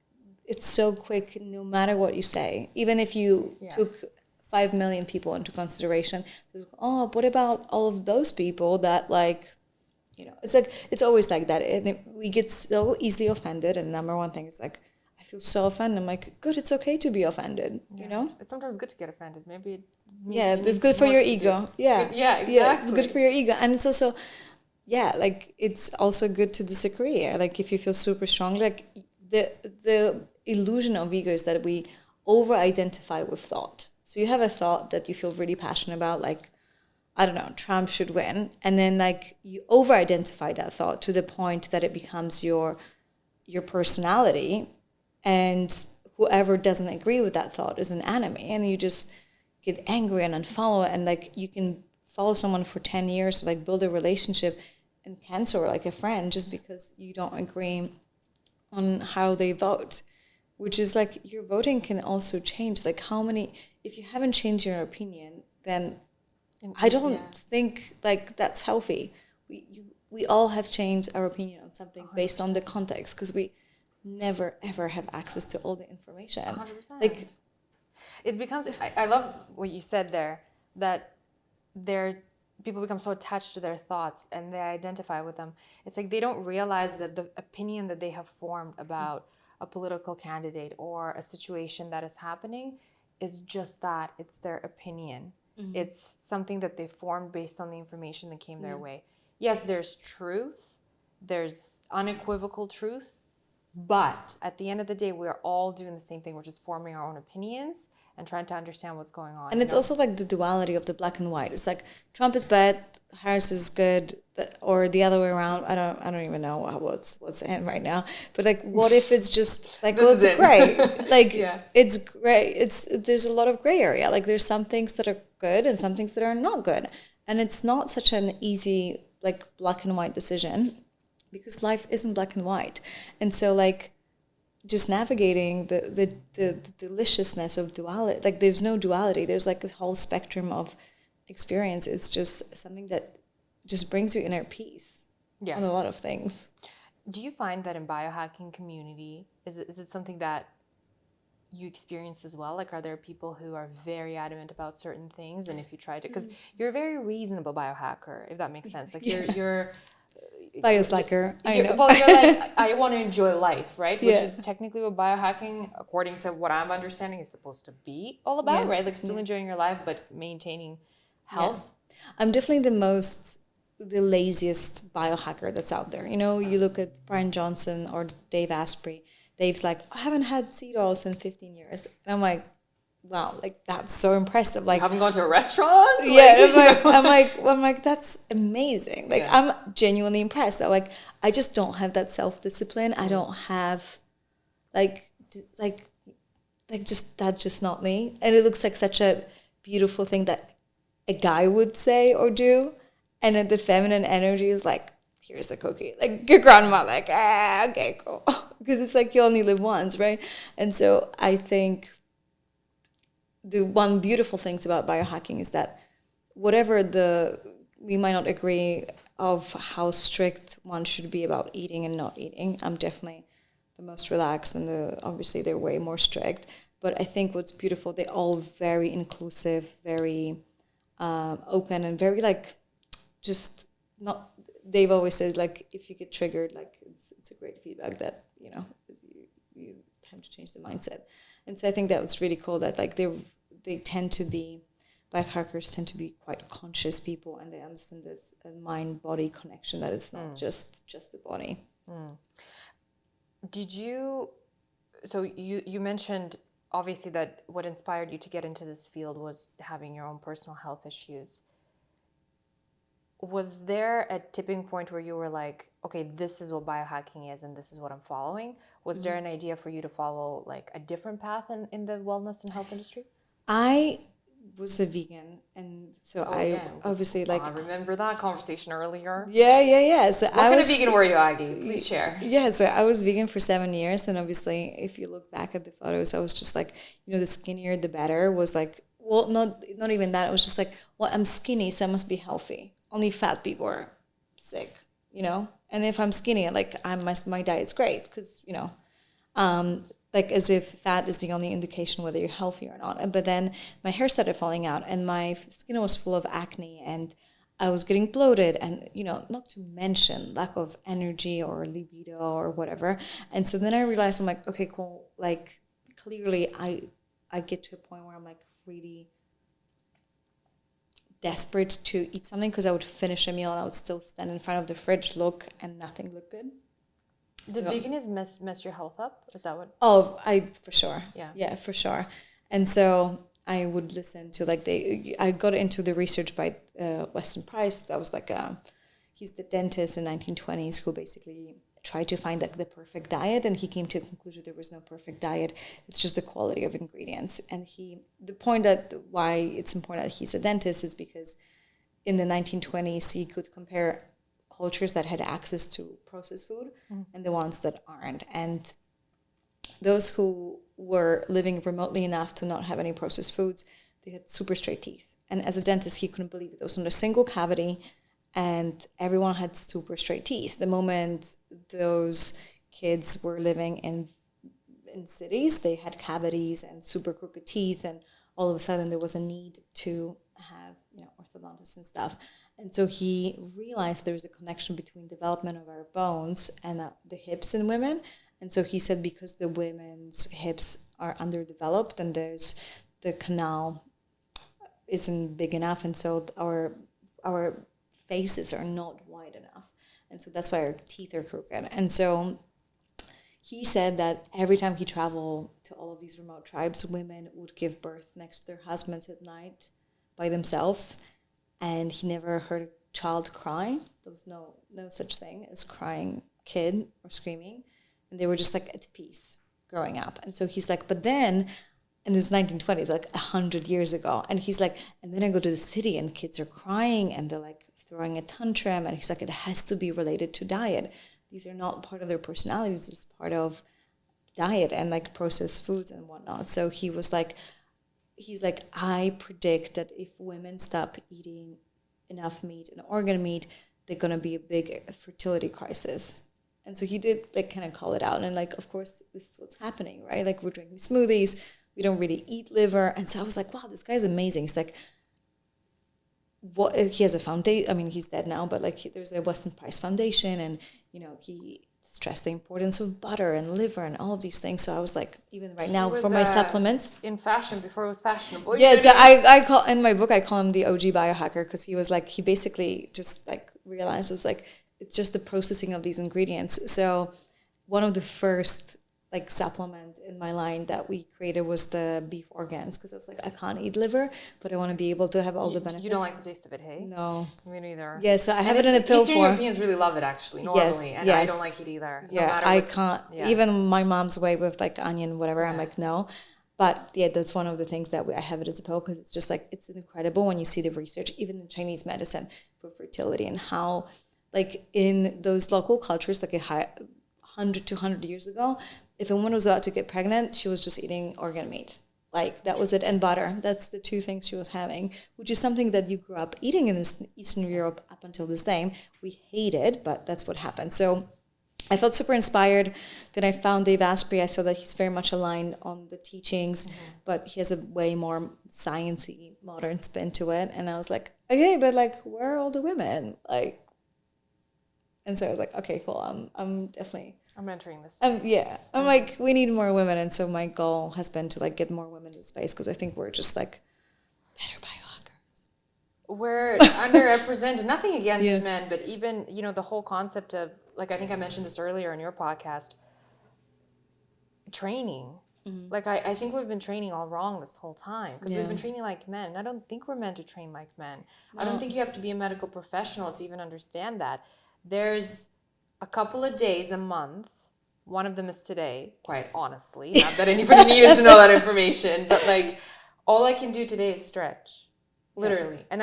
it's so quick, no matter what you say. Even if you took 5 million people into consideration, oh, what about all of those people that like, you know, it's like, it's always like that. And we get so easily offended. And number one thing is like, I feel so offended. I'm like, good, it's okay to be offended, you know? It's sometimes good to get offended. Maybe it's good for your ego. Yeah. Yeah, exactly. Yeah, it's good for your ego. And it's also, like, it's also good to disagree. Like, if you feel super strong, like, the illusion of ego is that we over-identify with thought. So you have a thought that you feel really passionate about, like, I don't know, Trump should win. And then, like, you over-identify that thought to the point that it becomes your personality. And whoever doesn't agree with that thought is an enemy. And you just get angry and unfollow it. And, like, you can follow someone for 10 years to, like, build a relationship and cancel, like, a friend just because you don't agree on how they vote. Which is, like, your voting can also change. Like, if you haven't changed your opinion, then I don't think, like, that's healthy. We all have changed our opinion on something 100%. Based on the context, because we never, ever have access to all the information. 100%. Like, it becomes, I love what you said there, that people become so attached to their thoughts and they identify with them. It's like they don't realize that the opinion that they have formed about a political candidate or a situation that is happening is just that. It's their opinion. Mm-hmm. It's something that they formed based on the information that came their way. Yes, there's truth. There's unequivocal truth. But at the end of the day, we're all doing the same thing. We're just forming our own opinions and trying to understand what's going on. And it's also like the duality of the black and white. It's like Trump is bad, Harris is good, or the other way around. I don't even know what's in right now. But like, what if it's just like, well, it's gray. Like, it's gray. There's a lot of gray area. Like, there's some things that are good and some things that are not good. And it's not such an easy, like, black and white decision, because life isn't black and white. And so, like, just navigating the deliciousness of duality. Like, there's no duality. There's, like, a whole spectrum of experience is just something that just brings you inner peace on a lot of things. Do you find that in biohacking community, is it something that you experience as well? Like, are there people who are very adamant about certain things, and if you try to, because you're a very reasonable biohacker, if that makes sense. Like you're Bioslacker, I know. Well, you're like, I want to enjoy life, right? Which is technically what biohacking, according to what I'm understanding, is supposed to be all about, right? Like still enjoying your life, but maintaining health. I'm definitely the laziest biohacker that's out there. You know, you look at Brian Johnson or Dave Asprey. Dave's like, I haven't had seed oil since 15 years. And I'm like, wow, like that's so impressive. Like, you haven't gone to a restaurant? Yeah, I'm like, that's amazing. Like, I'm genuinely impressed. So, like, I just don't have that self-discipline. I don't have, just that's just not me. And it looks like such a beautiful thing that a guy would say or do. And then the feminine energy is like, here's the cookie. Like your grandma, like, okay, cool. Because it's like you only live once, right? And so I think the one beautiful things about biohacking is that whatever we might not agree of how strict one should be about eating and not eating. I'm definitely the most relaxed, and obviously they're way more strict. But I think what's beautiful, they're all very inclusive, very open, and very like just not. They've always said like if you get triggered, like it's a great feedback that you tend to change the mindset. And so I think that was really cool that like they tend to be, biohackers tend to be quite conscious people, and they understand this mind-body connection, that it's not just the body. Did you, so you mentioned obviously that what inspired you to get into this field was having your own personal health issues. Was there a tipping point where you were like, okay, this is what biohacking is and this is what I'm following? Was there an idea for you to follow like a different path in the wellness and health industry? I was a vegan, and so obviously like... I remember that conversation earlier. Yeah. So what kind of vegan were you, Aggie? Please share. Yeah, so I was vegan for 7 years, and obviously if you look back at the photos, I was just like, the skinnier the better was like, well, not even that. It was just like, well, I'm skinny, so I must be healthy. Only fat people are sick, And if I'm skinny, like my diet's great because, like as if fat is the only indication whether you're healthy or not. But then my hair started falling out, and my skin was full of acne, and I was getting bloated, and, not to mention lack of energy or libido or whatever. And so then I realized, I'm like, okay, cool. Like clearly I get to a point where I'm like really desperate to eat something, because I would finish a meal and I would still stand in front of the fridge, look, and nothing looked good. Did veganism mess your health up? Is that what? Oh, for sure. Yeah, for sure. And so I would listen to I got into the research by Weston Price. That was like he's the dentist in 1920s who basically tried to find like the perfect diet, and he came to a conclusion there was no perfect diet. It's just the quality of ingredients. And the point that why it's important that he's a dentist is because in the 1920s he could compare cultures that had access to processed food and the ones that aren't. And those who were living remotely enough to not have any processed foods, they had super straight teeth. And as a dentist, he couldn't believe it. There was not a single cavity, and everyone had super straight teeth. The moment those kids were living in cities, they had cavities and super crooked teeth, and all of a sudden there was a need to have orthodontists and stuff. And so he realized there was a connection between development of our bones and the hips in women. And so he said because the women's hips are underdeveloped and the canal isn't big enough, and so our faces are not wide enough. And so that's why our teeth are crooked. And so he said that every time he traveled to all of these remote tribes, women would give birth next to their husbands at night by themselves. And he never heard a child cry. There was no such thing as crying kid or screaming. And they were just like at peace growing up. And so he's like, but then in this 1920s, like 100 years ago, and he's like, and then I go to the city and kids are crying and they're like throwing a tantrum. And he's like, it has to be related to diet. These are not part of their personalities. It's part of diet and like processed foods and whatnot. So he was like, he's like, I predict that if women stop eating enough meat and organ meat, they're gonna be a big fertility crisis. And so he did like kind of call it out, and like, of course, this is what's happening, right? Like we're drinking smoothies, we don't really eat liver, and so I was like, wow, this guy's amazing. It's like, what he has a foundation. I mean, he's dead now, but like there's a Weston Price Foundation, and he stressed the importance of butter and liver and all of these things. So I was like, even right now for my supplements, in fashion before it was fashionable. Yeah, so I call in my book, I call him the OG biohacker, because he was like, he basically just like realized it was like, it's just the processing of these ingredients. So one of the first like supplement in my line that we created was the beef organs, because I was like, I can't eat liver, but I want to be able to have all the benefits. You don't like the taste of it, hey? No. Me neither. Yeah, so I have it in a pill Eastern form. Europeans really love it actually, normally, and I don't like it either. Yeah, I can't. Yeah. Even my mom's way with like onion, whatever, I'm like, no. But yeah, that's one of the things that I have it as a pill, because it's just like, it's incredible when you see the research, even in Chinese medicine for fertility, and how like in those local cultures, like 100 to 100 years ago, if a woman was about to get pregnant, she was just eating organ meat. Like that was it, and butter. That's the two things she was having, which is something that you grew up eating in Eastern Europe up until this day. We hate it, but that's what happened. So I felt super inspired. Then I found Dave Asprey. I saw that he's very much aligned on the teachings, but he has a way more sciencey, modern spin to it. And I was like, okay, but like, where are all the women? Like, and so I was like, okay, cool. I'm definitely. I'm entering this. I'm like, we need more women, and so my goal has been to like get more women in space, because I think we're just like better biohackers. We're underrepresented. Nothing against men, but even the whole concept of, like, I think I mentioned this earlier in your podcast, training. Like I think we've been training all wrong this whole time, because we've been training like men, and I don't think we're meant to train like men. No. I don't think you have to be a medical professional to even understand that. There's a couple of days a month. One of them is today, quite honestly. Not that anybody needed to know that information, but like all I can do today is stretch, literally. Yeah. And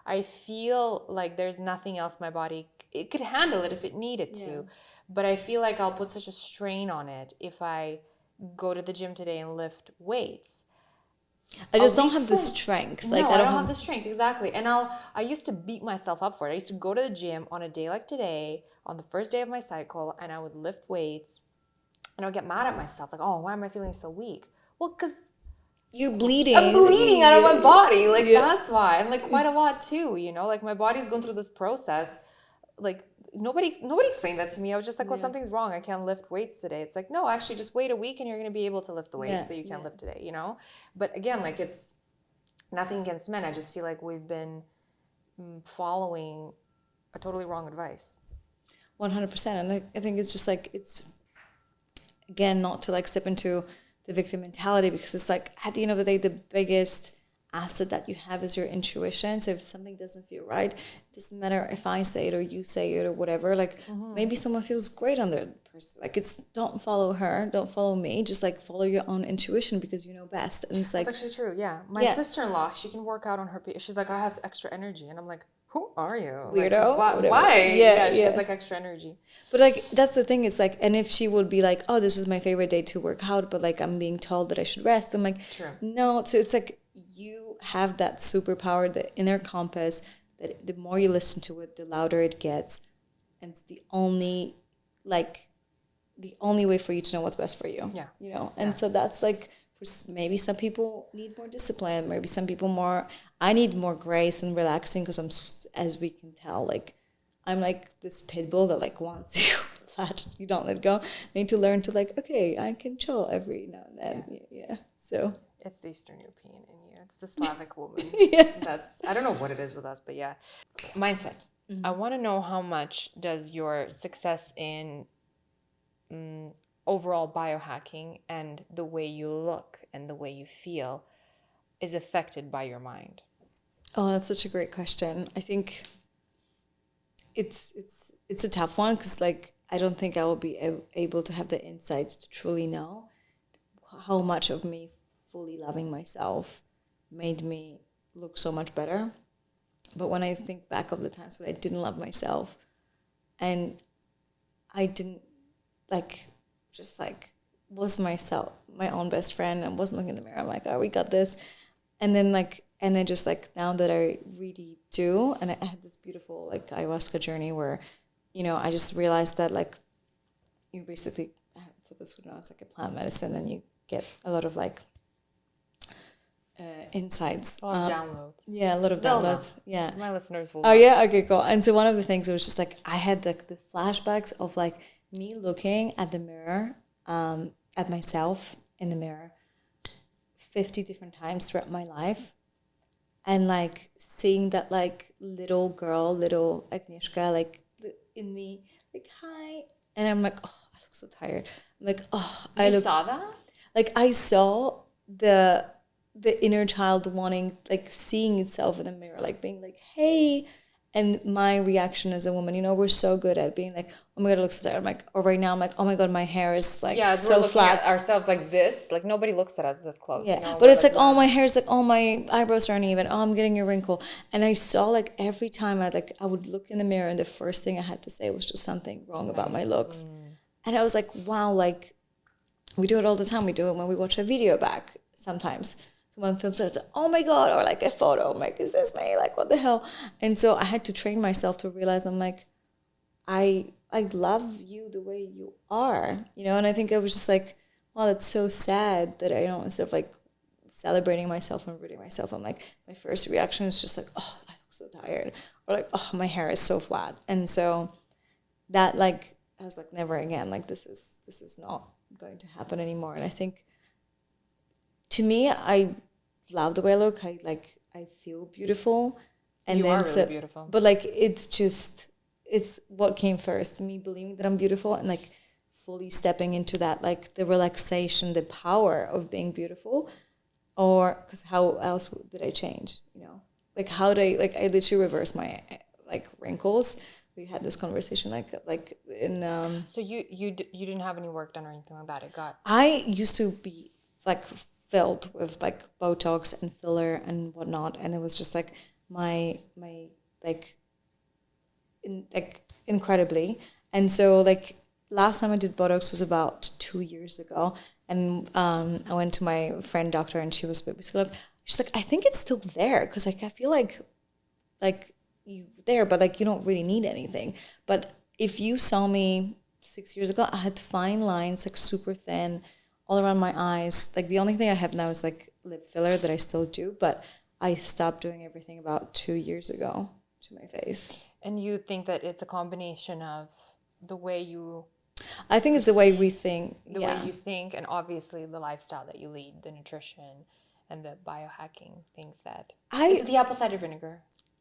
I feel like there's nothing else my body, it could handle it if it needed to. But I feel like I'll put such a strain on it if I go to the gym today and lift weights. I just don't have the strength. Like, no, I don't have the strength, exactly. And I used to beat myself up for it. I used to go to the gym on a day like today, on the first day of my cycle, and I would lift weights, and I would get mad at myself, like, oh, why am I feeling so weak? Well, because you're bleeding. I'm bleeding out of my body. Like, that's why. And like quite a lot too, like my body's going through this process. Like nobody explained that to me. I was just like, well, something's wrong. I can't lift weights today. It's like, no, actually just wait a week and you're going to be able to lift the weights that you can't lift today, But again, like, it's nothing against men. I just feel like we've been following a totally wrong advice. 100%. And I think it's just like, it's, again, not to like slip into the victim mentality, because it's like, at the end of the day, the biggest asset that you have is your intuition. So if something doesn't feel right, it doesn't matter if I say it or you say it or whatever. Like maybe someone feels great on their person. Like, it's, don't follow her, don't follow me. Just like follow your own intuition, because you know best. And it's like, that's actually true. Yeah, my sister-in-law, she can work out on her. She's like, I have extra energy, and I'm like, who are you? Weirdo? Like, why? Yeah, she has like extra energy. But like, that's the thing. It's like, and if she would be like, oh, this is my favorite day to work out, but like I'm being told that I should rest, I'm like, no. So it's like, you have that superpower, the inner compass, that the more you listen to it, the louder it gets. And it's the only way for you to know what's best for you. Yeah. And so that's like, maybe some people need more discipline. Maybe some people I need more grace and relaxing, because I'm, as we can tell, like, I'm like this pit bull that like wants you that you don't let go. I need to learn to like, okay, I can chill every now and then. Yeah. So it's the Eastern European in you. It's the Slavic woman. That's, I don't know what it is with us, but yeah. Mindset. I want to know, how much does your success in overall biohacking and the way you look and the way you feel is affected by your mind? Oh, that's such a great question. I think it's a tough one, because like, I don't think I will be able to have the insight to truly know how much of me fully loving myself made me look so much better. But when I think back of the times when I didn't love myself, and I didn't like, just like was myself, my own best friend, and wasn't looking in the mirror. I'm like, oh, we got this. And then just like now that I really do, and I had this beautiful like ayahuasca journey where, you know, I just realized that like you basically, for those who don't know, it's like a plant medicine, and you get a lot of like insights. A lot of downloads. Yeah, a lot of They'll downloads. know. Yeah. My listeners will Oh, know. yeah? Okay, cool. And so one of the things, it was just like, I had like the flashbacks of like me looking at the mirror, at myself in the mirror 50 different times throughout my life. And like seeing that like little girl, little Agnieszka, like in me, like, hi. And I'm like, oh, I look so tired. I'm like, oh, You saw that? like I saw the inner child wanting, like seeing itself in the mirror, like being like, hey. And my reaction as a woman, you know, we're so good at being like, oh my God, it looks so tired. I'm like, or right now I'm like, oh my God, my hair is like so we're looking flat. at ourselves like this. Like nobody looks at us this close. Yeah, You know? but it's like, oh, my hair's like, oh, my eyebrows are uneven. Oh, I'm getting a wrinkle. And I saw like every time I would look in the mirror, and the first thing I had to say was just something wrong about my looks. And I was like, wow, like we do it all the time. We do it when we watch a video back sometimes. Someone films it, it's like, oh my God, or like a photo. I'm like, is this me? Like, what the hell? And so I had to train myself to realize, I'm like, I love you the way you are, you know? And I think I was just like, wow, that's so sad that I don't, instead of like celebrating myself and rooting myself, I'm like, my first reaction is just like, oh, I look so tired. Or like, oh, my hair is so flat. And so that like, I was like, never again. Like, this is not going to happen anymore. And I think, to me, I love the way I look. I feel beautiful. And you then are really beautiful. But like, it's what came first, me believing that I'm beautiful and like fully stepping into that, like the relaxation, the power of being beautiful. Or because how else did I change, you know? Like how did I literally reversed my like wrinkles. We had this conversation like in So you didn't have any work done or anything like that. I used to be like filled with like Botox and filler and whatnot, and it was just like my incredibly. And so like last time I did Botox was about 2 years ago, and I went to my friend doctor, and she was basically like, she's like, I think it's still there, because like I feel like you there, but like you don't really need anything. But if you saw me 6 years ago, I had fine lines, like super thin, all around my eyes. Like the only thing I have now is like lip filler that I still do, but I stopped doing everything about 2 years ago to my face. And you think that it's a combination of the way you... I think it's the way we think. The way you think, and obviously the lifestyle that you lead, the nutrition and the biohacking things that... Is it the apple cider vinegar?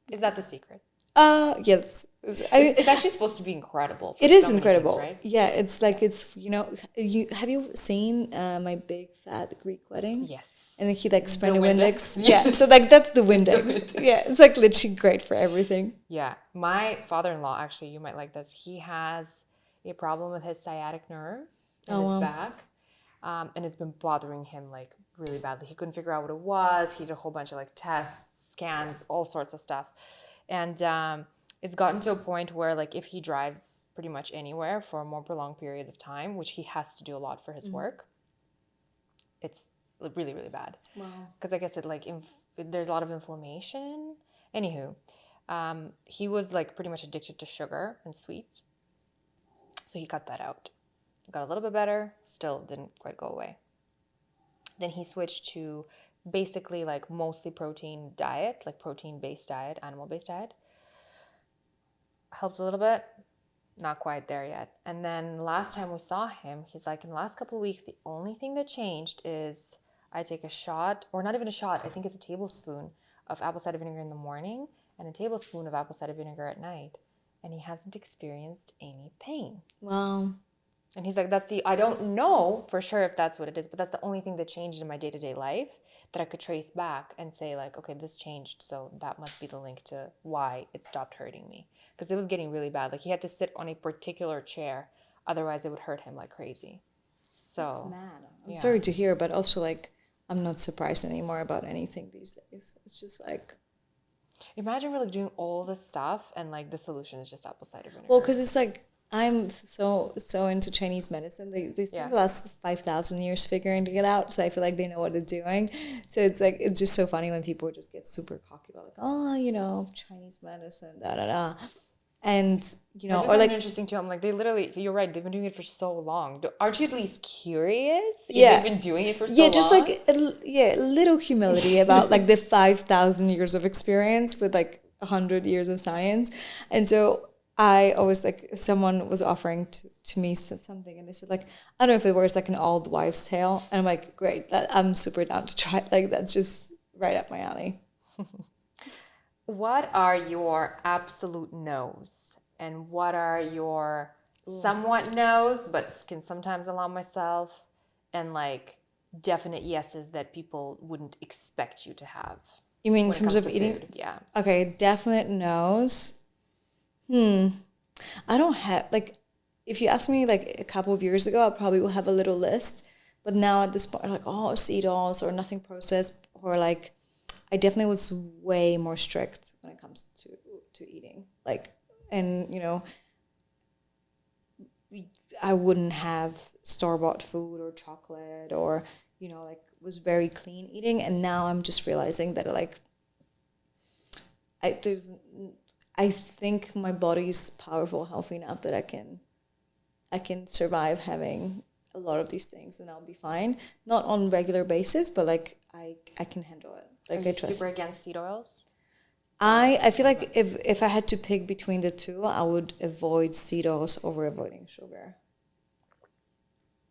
Is that the secret? Yes. It's actually supposed to be incredible. It is incredible. Things, right? Yeah, it's like, it's, you know, have you seen My Big Fat Greek Wedding? Yes. And then he like sprayed a Windex? Windex. Yeah, so like that's the Windex. Yeah, it's like literally great for everything. Yeah. My father-in-law, actually, you might like this. He has a problem with his sciatic nerve in his back. And it's been bothering him like really badly. He couldn't figure out what it was. He did a whole bunch of like tests, scans, all sorts of stuff. And it's gotten to a point where like if he drives pretty much anywhere for more prolonged periods of time, which he has to do a lot for his work, it's really, really bad. Wow. Because I guess it like there's a lot of inflammation. Anywho, he was like pretty much addicted to sugar and sweets. So he cut that out. Got a little bit better, still didn't quite go away. Then he switched to basically like mostly protein diet, like protein-based diet, animal-based diet. Helped a little bit, not quite there yet. And then last time we saw him, he's like, in the last couple of weeks, the only thing that changed is I take a shot, or not even a shot, I think it's a tablespoon of apple cider vinegar in the morning and a tablespoon of apple cider vinegar at night. And he hasn't experienced any pain. Wow. And he's like, I don't know for sure if that's what it is, but that's the only thing that changed in my day-to-day life that I could trace back and say like, okay, this changed. So that must be the link to why it stopped hurting me. Because it was getting really bad. Like he had to sit on a particular chair. Otherwise it would hurt him like crazy. So that's mad. I'm sorry to hear, but also like, I'm not surprised anymore about anything these days. It's just like... Imagine we're like doing all this stuff and like the solution is just apple cider vinegar. Well, because it's like, I'm so into Chinese medicine. They spent Yeah. the last 5,000 years figuring it out, so I feel like they know what they're doing. So it's like it's just so funny when people just get super cocky about like, oh, Chinese medicine, da da da, and I do or find it like interesting too. I'm like, they literally, you're right, they've been doing it for so long. Aren't you at least curious if yeah, they've been doing it for so yeah, just long? like a little humility about like the 5,000 years of experience with like 100 years of science, and so I always like someone was offering to me something, and they said like I don't know if it was like an old wives' tale, and I'm like great, I'm super down to try it. Like that's just right up my alley. What are your absolute no's? And what are your somewhat no's, but can sometimes allow myself? And like definite yeses that people wouldn't expect you to have You mean in when it terms comes of to eating? food? Yeah. Okay, definite no's. I don't have like if you ask me like a couple of years ago, I probably will have a little list. But now at this point, like Cedos or nothing processed, or like I definitely was way more strict when it comes to eating. Like, and I wouldn't have store-bought food or chocolate or like was very clean eating. And now I'm just realizing that like I think my body's powerful, healthy enough that I can survive having a lot of these things and I'll be fine. Not on regular basis, but like I can handle it. Like Are I you trust. super against seed oils? I feel like if I had to pick between the two, I would avoid seed oils over avoiding sugar.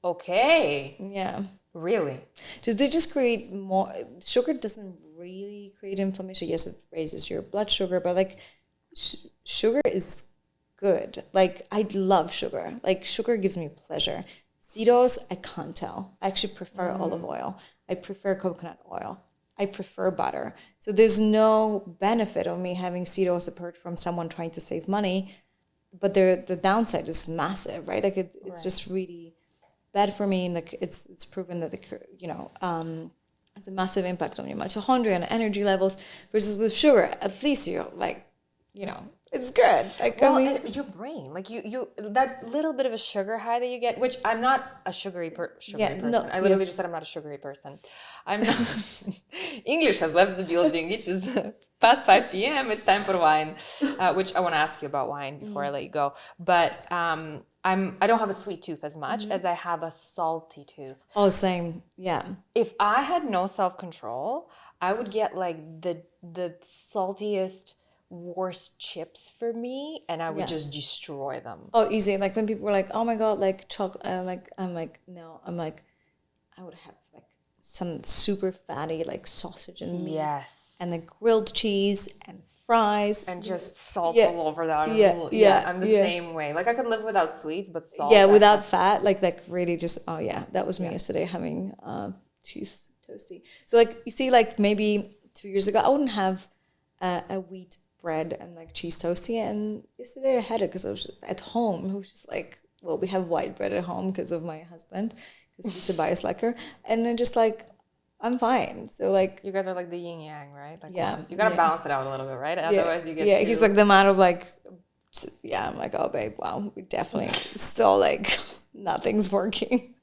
Okay. Yeah. Really? They just create more sugar doesn't really create inflammation. Yes, it raises your blood sugar, but like sugar is good. Like I love sugar. Like sugar gives me pleasure. Seed oils, I can't tell. I actually prefer olive oil. I prefer coconut oil. I prefer butter. So there's no benefit of me having seed oils apart from someone trying to save money. But the downside is massive, right? Like it's Right. just really bad for me. And like it's proven that has a massive impact on your mitochondria and energy levels. Versus with sugar, at least you're like, it's good. Like Well, I mean, and your brain, like you, that little bit of a sugar high that you get, which I'm not a sugary person. no, I literally just said I'm not a sugary person. I'm not. English has left the building. It is past 5 p.m. It's time for wine, which I want to ask you about wine before I let you go. But I don't have a sweet tooth as much as I have a salty tooth. Oh, same. Yeah. If I had no self-control, I would get like the saltiest, worst chips for me, and I would Yeah. just destroy them. Oh, easy. Like when people were like, "Oh my God, like chocolate," like I'm like, no, I'm like, I would have like some super fatty like sausage and meat, Yes. and like grilled cheese and fries, And just salt Yeah. all over that. Yeah. I'm the Yeah. same way. Like I could live without sweets, but salt. Yeah, I without have- fat, like really just. Oh yeah, that was me yesterday having cheese toasty. So like you see, like maybe 2 years ago, I wouldn't have a wheat bread and like cheese toasty, and yesterday I had it because I was at home. I was just like, well, we have white bread at home because of my husband, because he's a bioslacker, and then just like I'm fine. So like You guys are like the yin yang, right? Like Yeah, you gotta yeah. balance it out a little bit, right? Otherwise, you get yeah. too... He's like the man of like, yeah. I'm like, oh babe, wow, we definitely still like nothing's working.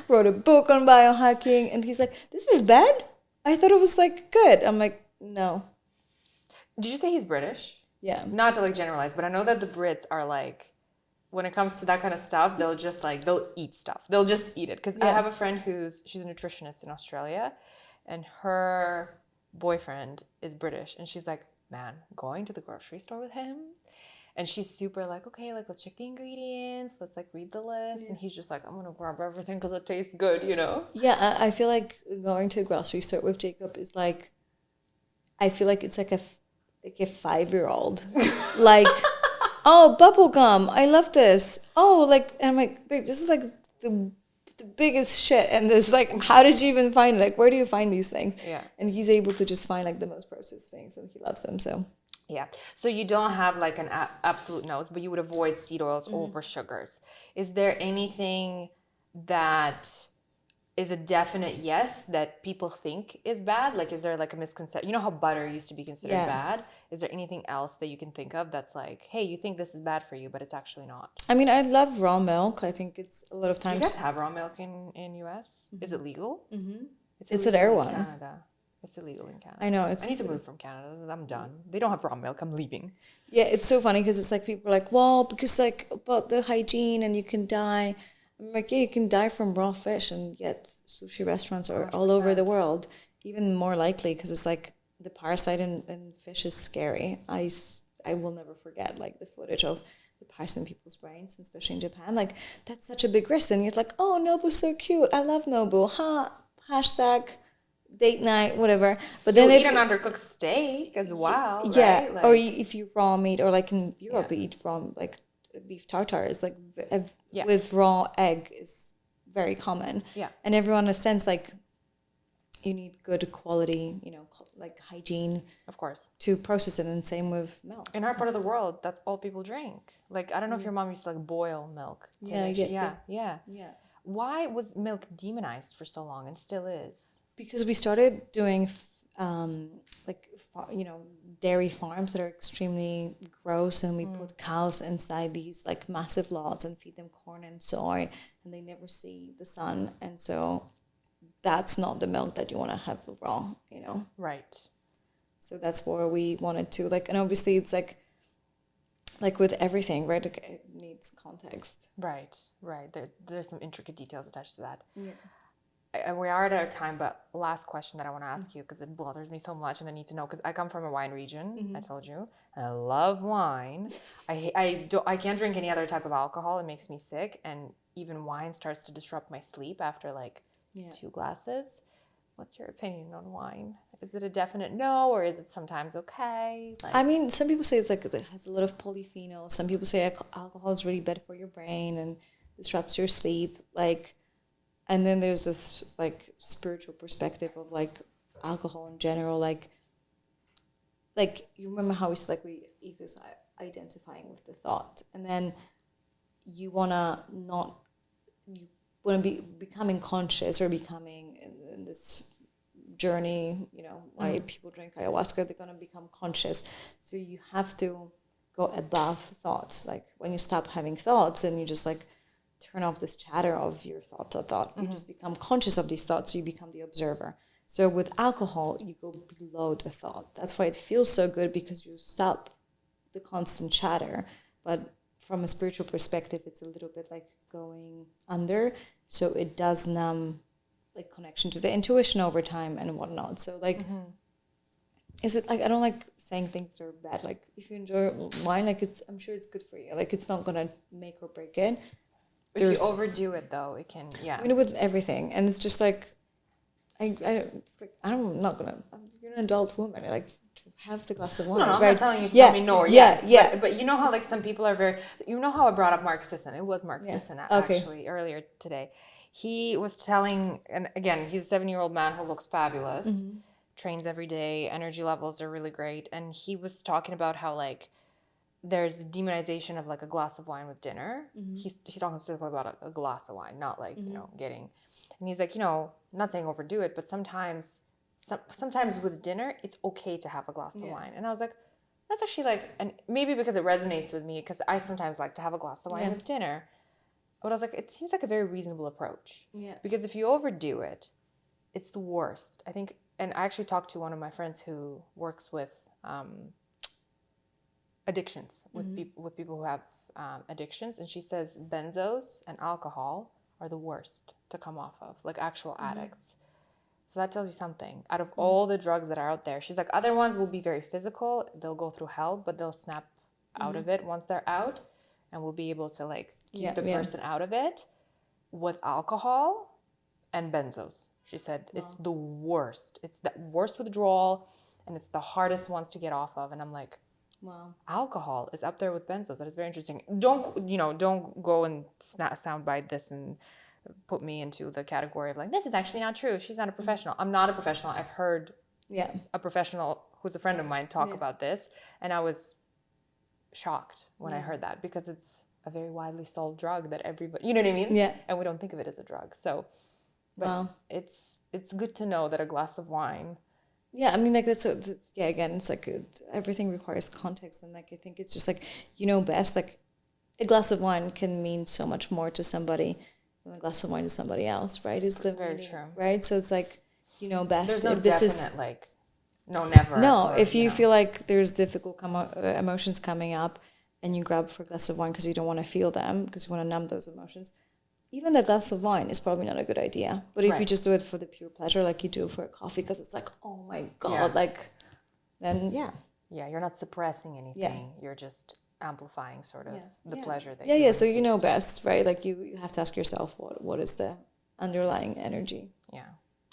Wrote a book on biohacking, and he's like, this is bad. I thought it was like good. I'm like, no. Did you say he's British? Yeah. Not to like generalize, but I know that the Brits are like, when it comes to that kind of stuff, they'll just like, they'll eat stuff. They'll just eat it. Because I Yeah. have a friend she's a nutritionist in Australia, and her boyfriend is British. And she's like, man, going to the grocery store with him. And she's super like, okay, like let's check the ingredients. Let's like read the list. And he's just like, I'm going to grab everything because it tastes good, you know? Yeah, I feel like going to a grocery store with Jacob is like, I feel like it's like a 5-year-old. Like, oh, bubble gum, I love this. Oh, like, and I'm like, babe, this is like the biggest shit. And this, like, how did you even find it? Like, where do you find these things? Yeah. And he's able to just find like the most processed things, and he loves them. So Yeah. So you don't have like an absolute nose, but you would avoid seed oils over sugars. Is there anything that is a definite yes that people think is bad? Like, is there like a misconception? You know how butter used to be considered bad? Is there anything else that you can think of that's like, hey, you think this is bad for you, but it's actually not? I mean, I love raw milk. I think it's a lot of Do you times. guys have raw milk in US? Is it legal? Mm-hmm. It's It's an illegal air in one. Canada. It's illegal in Canada. I know. I need to move from Canada. I'm done. They don't have raw milk. I'm leaving. Yeah, it's so funny because it's like people are like, well, because like about the hygiene and you can die. I'm like, yeah, you can die from raw fish, and yet sushi restaurants are all over the world. Even more likely because it's like the parasite in fish is scary. I will never forget like the footage of the parasite in people's brains, especially in Japan. Like that's such a big risk. And you're like, oh, Nobu's so cute. I love Nobu. Ha, hashtag date night, whatever. But You'll then eat an undercooked steak as well, yeah, right? Like, or if you raw meat, or like in Europe, you eat raw like beef tartare is like with raw egg is very common. Yeah. And everyone understands like you need good quality, like hygiene, of course, to process it. And same with milk. in our part of the world, that's all people drink. Like, I don't know if your mom used to like boil milk. Yeah. Why was milk demonized for so long and still is? Because we started doing dairy farms that are extremely gross, and we put cows inside these like massive lots and feed them corn and soy, and they never see the sun, and so that's not the milk that you want to have raw, Right. So that's where we wanted to and obviously it's like with everything, right? Like, it needs context. Right. There's some intricate details attached to that. Yeah. And we are at our time, but last question that I want to ask you, because it bothers me so much and I need to know, because I come from a wine region, I told you, and I love wine. I can't drink any other type of alcohol. It makes me sick, and even wine starts to disrupt my sleep after 2 glasses. What's your opinion on wine? Is it a definite no, or is it sometimes okay? I mean, some people say it's like it has a lot of polyphenols. Some people say alcohol is really bad for your brain and disrupts your sleep. And then there's this spiritual perspective of alcohol in general. Like you remember how we said ego's identifying with the thought, and then you wanna be becoming conscious, or becoming in this journey. Why people drink ayahuasca, they're gonna become conscious. So you have to go above thoughts. Like when you stop having thoughts and you just turn off this chatter of your thought. You just become conscious of these thoughts. So you become the observer. So with alcohol, you go below the thought. That's why it feels so good, because you stop the constant chatter. But from a spiritual perspective, it's a little bit like going under. So it does numb connection to the intuition over time and whatnot. So is it I don't like saying things that are bad. Like if you enjoy wine, I'm sure it's good for you. It's not gonna make or break it. If you overdo it, though, it can, I mean, with everything, and it's just I'm not gonna. You're an adult woman. Have the glass of wine. No, I'm right? not telling you to tell me no or yes. Yeah. But you know how some people are very. You know how I brought up Mark Sisson. It was Mark Sisson actually earlier today. He was telling, and again, he's a 7-year-old man who looks fabulous, trains every day, energy levels are really great, and he was talking about how there's demonization of a glass of wine with dinner. He's talking specifically about a glass of wine, not getting. And he's like, I'm not saying overdo it, but sometimes with dinner, it's okay to have a glass of wine. And I was like, that's actually and maybe because it resonates with me, because I sometimes like to have a glass of wine with dinner. But I was like, it seems like a very reasonable approach. Yeah. Because if you overdo it, it's the worst. I think, and I actually talked to one of my friends who works with addictions, with people who have addictions, and she says benzos and alcohol are the worst to come off of, actual addicts. So that tells you something. Out of all the drugs that are out there, she's like, other ones will be very physical. They'll go through hell, but they'll snap out of it once they're out, and we'll be able to keep the person out of it. With alcohol and benzos, she said, it's the worst. It's the worst withdrawal, and it's the hardest ones to get off of. And I'm like, wow, alcohol is up there with benzos. That is very interesting. Don't go and soundbite this and put me into the category of this is actually not true. She's not a professional. I'm not a professional. I've heard a professional who's a friend of mine talk about this, and I was shocked when I heard that, because it's a very widely sold drug that everybody, you know what I mean? Yeah. And we don't think of it as a drug. So But Wow. it's good to know that a glass of wine. Yeah, I mean, like yeah. Again, it's like everything requires context, and like I think it's just like best. Like a glass of wine can mean so much more to somebody than a glass of wine to somebody else, right? Is the Very meaning, true. right? So it's like best. There's no If this definite is like, no, never. no, or, if you know. feel like there's difficult emotions coming up, and you grab for a glass of wine because you don't want to feel them, because you want to numb those emotions, even the glass of wine is probably not a good idea. But if you just do it for the pure pleasure, like you do for a coffee, because it's like, oh my God, like, then yeah. Yeah, you're not suppressing anything. Yeah. You're just amplifying sort of the Yeah. pleasure that Yeah. So you know best, right? Like you have to ask yourself what is the underlying energy. Yeah,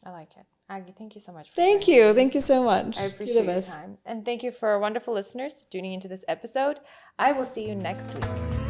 I like it. Aggie, thank you so much. Thank you. Thank you so much. I appreciate your time. And thank you for our wonderful listeners tuning into this episode. I will see you next week.